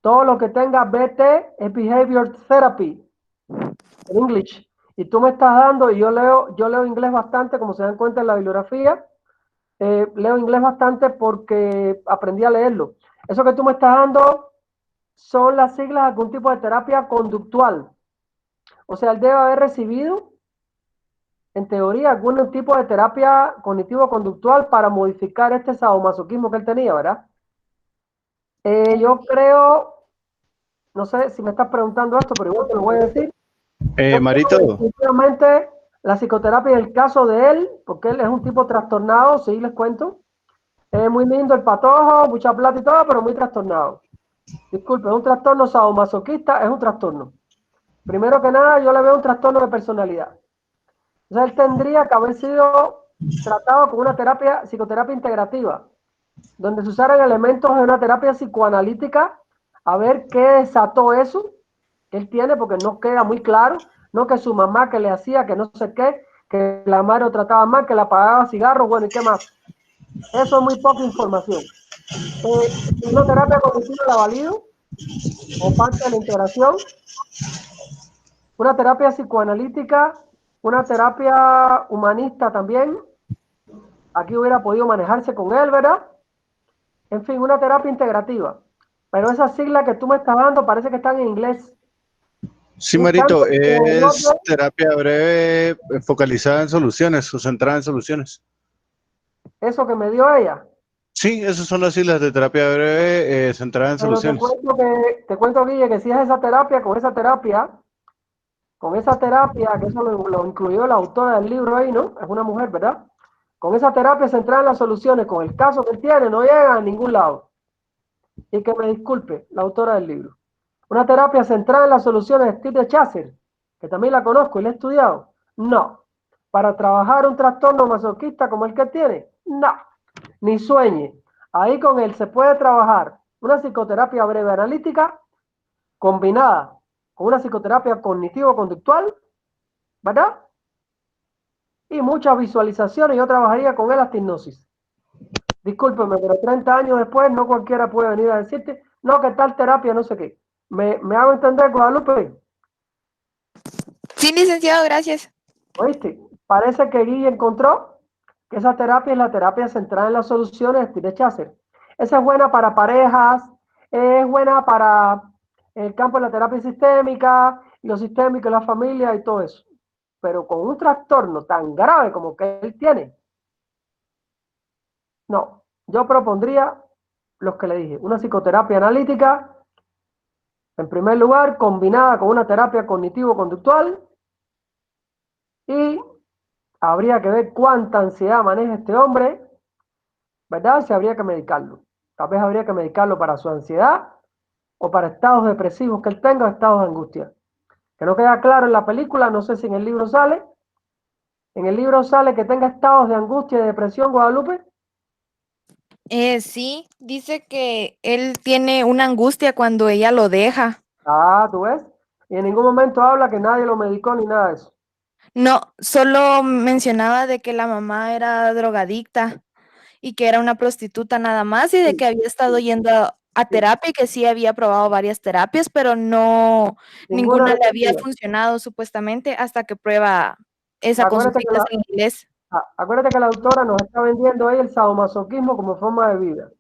Todo lo que tenga BT es Behavior Therapy, en English. Y tú me estás dando, y yo leo inglés bastante, como se dan cuenta en la bibliografía, leo inglés bastante porque aprendí a leerlo. Eso que tú me estás dando son las siglas de algún tipo de terapia conductual. O sea, él debe haber recibido, en teoría, algún tipo de terapia cognitivo-conductual para modificar este sadomasoquismo que él tenía, ¿verdad? Yo creo, no sé si me estás preguntando esto, pero igual te lo voy a decir. Yo creo
Marito,
que definitivamente la psicoterapia en el caso de él, porque él es un tipo trastornado, sí, les cuento. Es muy lindo el patojo, mucha plata y todo, pero muy trastornado. Disculpe, es un trastorno sadomasoquista, es un trastorno. Primero que nada, yo le veo un trastorno de personalidad. O sea, él tendría que haber sido tratado con una psicoterapia integrativa, donde se usaran elementos de una terapia psicoanalítica, a ver qué desató eso que él tiene, porque no queda muy claro, no que su mamá que le hacía, que no sé qué, que la madre lo trataba mal, que la pagaba cigarros, bueno, ¿y qué más? Eso es muy poca información. Una terapia cognitiva la valido, o parte de la integración, una terapia psicoanalítica, una terapia humanista también, aquí hubiera podido manejarse con él, ¿verdad? En fin, una terapia integrativa. Pero esas siglas que tú me estás dando parece que están en inglés.
sí,
Un tanto
Marito,
como el
es
otro,
terapia breve focalizada en soluciones o centrada en soluciones.
eso que me dio ella.
Sí, esas son las siglas de terapia breve centrada en
Pero
soluciones.
te cuento, Guille, que si es esa terapia, con esa terapia, que eso lo incluyó la autora del libro ahí, ¿no? Es una mujer, ¿verdad? Con esa terapia centrada en las soluciones, con el caso que él tiene, no llega a ningún lado. Y que me disculpe, la autora del libro. Una terapia centrada en las soluciones de Steve de Chaser, que también la conozco y la he estudiado. No. Para trabajar un trastorno masoquista como el que tiene, no. Ni sueñe. Ahí con él se puede trabajar una psicoterapia breve analítica combinada con una psicoterapia cognitivo-conductual, ¿verdad? Y muchas visualizaciones. Yo trabajaría con él hasta hipnosis. Discúlpeme, pero 30 años después no cualquiera puede venir a decirte, no, que tal terapia, no sé qué. ¿Me hago entender, Guadalupe?
Sí, licenciado, gracias.
¿Oíste? Parece que Guille encontró que esa terapia es la terapia centrada en las soluciones de Chaser. Esa es buena para parejas, es buena para el campo de la terapia sistémica, y lo sistémico, la familia y todo eso. Pero con un trastorno tan grave como que él tiene, no. Yo propondría los que le dije, una psicoterapia analítica, en primer lugar, combinada con una terapia cognitivo-conductual, y habría que ver cuánta ansiedad maneja este hombre, ¿verdad? Si habría que medicarlo. Tal vez habría que medicarlo para su ansiedad o para estados depresivos que él tenga, estados de angustia. Que no queda claro en la película, no sé si en el libro sale. En el libro sale que tenga estados de angustia y depresión, Guadalupe.
Sí, dice que él tiene una angustia cuando ella lo deja.
Ah, ¿tú ves? Y en ningún momento habla que nadie lo medicó ni nada de eso.
No, solo mencionaba de que la mamá era drogadicta y que era una prostituta nada más y de
Sí,
que había estado yendo a
sí.
terapia y que sí había probado varias terapias, pero no,
Ninguna
ninguna le había
efectiva.
funcionado supuestamente hasta que prueba esa con sus
Acuérdate que
siglas en inglés.
acuérdate que la autora nos está vendiendo ahí el sadomasoquismo como forma de vida.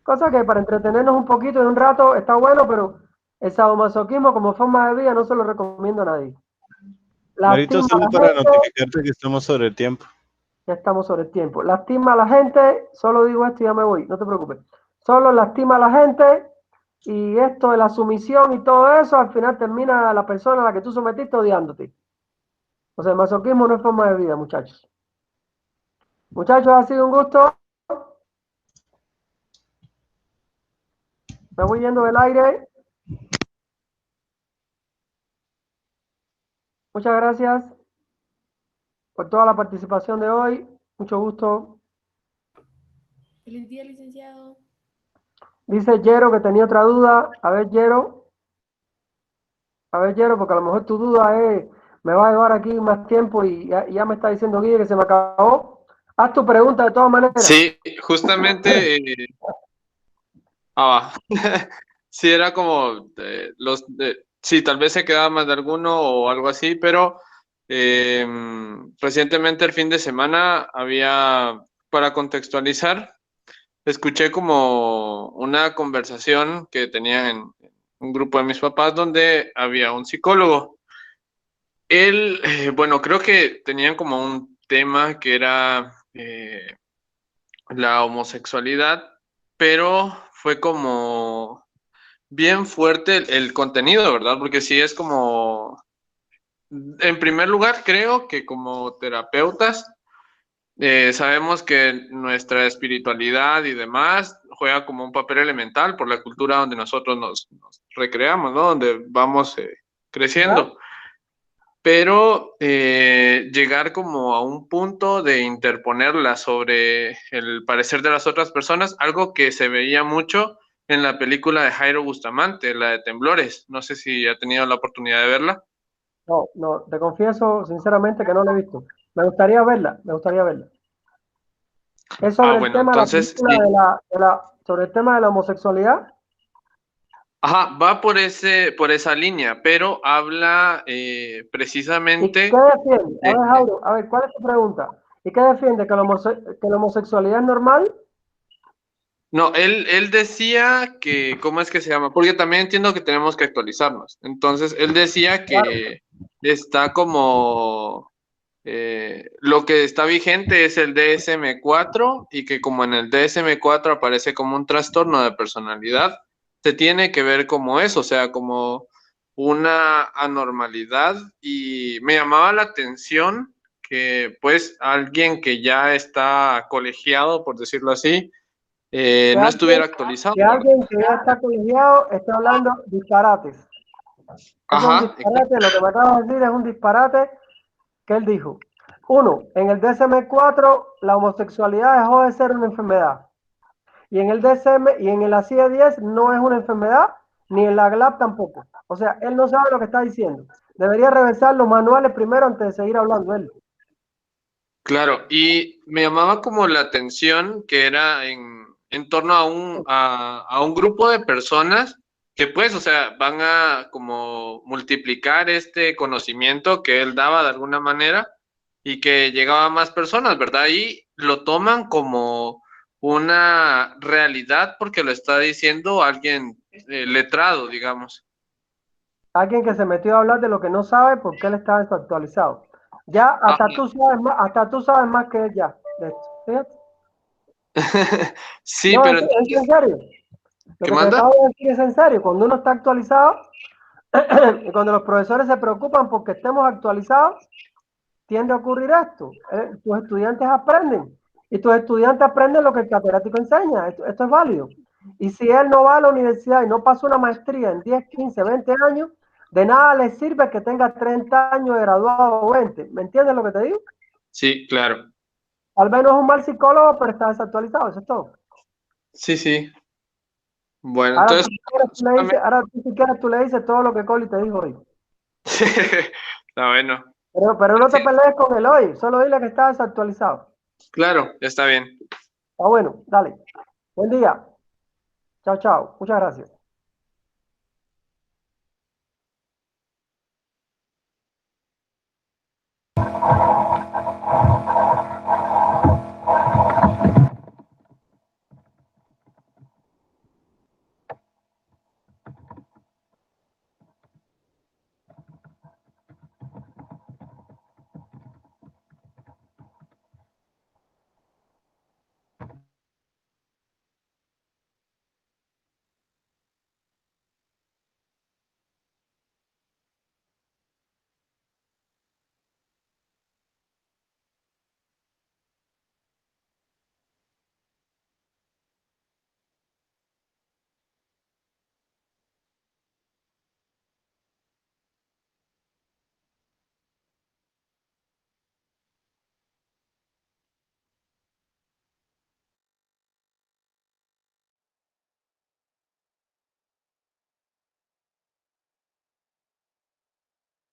Cosa que para entretenernos un poquito y un rato está bueno, pero el sadomasoquismo como forma de vida no se lo recomiendo a nadie.
Marito,
Lastima a
solo
la
para
gente,
notificarte que estamos sobre el tiempo.
ya estamos sobre el tiempo. Lastima a la gente, solo digo esto y ya me voy, no te preocupes. Solo lastima a la gente y esto de la sumisión y todo eso, al final termina la persona a la que tú sometiste odiándote. O sea, el masoquismo no es forma de vida, muchachos. Muchachos, ha sido un gusto. Me voy yendo del aire. Muchas gracias por toda la participación de hoy. Mucho gusto.
Feliz día, licenciado.
Dice Yero que tenía otra duda. A ver, Yero. Porque a lo mejor tu duda es, me va a llevar aquí más tiempo y ya me está diciendo Guille que se me acabó. Haz tu pregunta de todas maneras.
Sí, justamente, va. Sí, era como sí, tal vez se quedaba más de alguno o algo así, pero recientemente el fin de semana había, para contextualizar, escuché como una conversación que tenían en un grupo de mis papás donde había un psicólogo. Él, bueno, creo que tenían como un tema que era la homosexualidad, pero fue como bien fuerte el contenido, ¿verdad? Porque sí es como, en primer lugar, creo que como terapeutas sabemos que nuestra espiritualidad y demás juega como un papel elemental por la cultura donde nosotros nos recreamos, ¿no? Donde vamos creciendo. Pero llegar como a un punto de interponerla sobre el parecer de las otras personas, algo que se veía mucho en la película de Jairo Bustamante, la de Temblores. No sé si ha tenido la oportunidad de verla.
No, te confieso sinceramente que no la he visto. Me gustaría verla. Es sobre el
Bueno,
tema de la
entonces,
película
sí.
sobre el tema de la homosexualidad.
Ajá, va por esa línea, pero habla
¿Y
precisamente...
qué defiende? A ver, Jairo, a ver, ¿cuál es tu pregunta? ¿Y qué defiende? ¿Que la homosexualidad es normal?
No, él decía que, ¿cómo es que se llama? Porque también entiendo que tenemos que actualizarnos. Entonces, él decía que está como, lo que está vigente es el DSM-4 y que como en el DSM-4 aparece como un trastorno de personalidad, se tiene que ver como eso, o sea, como una anormalidad. Y me llamaba la atención que pues alguien que ya está colegiado, por decirlo así, no estuviera actualizado.
Que alguien que ya está colegiado está hablando disparates. Eso es un
Ajá,
disparate, lo que me acabas de decir es un disparate que él dijo. Uno, en el DSM-4 la homosexualidad dejó de ser una enfermedad. Y en el DSM y en el ACIE-10 no es una enfermedad, ni en la GLAP tampoco. O sea, él no sabe lo que está diciendo. Debería revisar los manuales primero antes de seguir hablando él.
claro, y me llamaba como la atención que era en torno a un grupo de personas que pues, o sea, van a como multiplicar este conocimiento que él daba de alguna manera y que llegaba a más personas, ¿verdad? Y lo toman como una realidad porque lo está diciendo alguien letrado, digamos.
Alguien que se metió a hablar de lo que no sabe porque él está desactualizado. Ya hasta tú sabes más que él ya de esto. Fíjate.
Sí,
No,
pero
es
entonces,
en serio. Lo
¿qué
que te
manda?
acabo de decir es en serio. Cuando uno está actualizado y cuando los profesores se preocupan porque estemos actualizados, tiende a ocurrir esto. Tus estudiantes aprenden y tus estudiantes aprenden lo que el catedrático enseña. Esto es válido. Y si él no va a la universidad y no pasa una maestría en 10, 15, 20 años, de nada le sirve que tenga 30 años de graduado o 20. ¿Me entiendes lo que te digo?
Sí, claro.
Tal vez no es un mal psicólogo, pero está desactualizado. Eso es todo.
Sí, sí. Bueno,
Ahora
entonces,
tú, si quieres, tú le dices todo lo que Coli te dijo hoy.
está bueno.
Pero no te pelees con él hoy. Solo dile que está desactualizado.
Claro, está bien.
Está bueno, dale. Buen día. Chao, chao. Muchas gracias.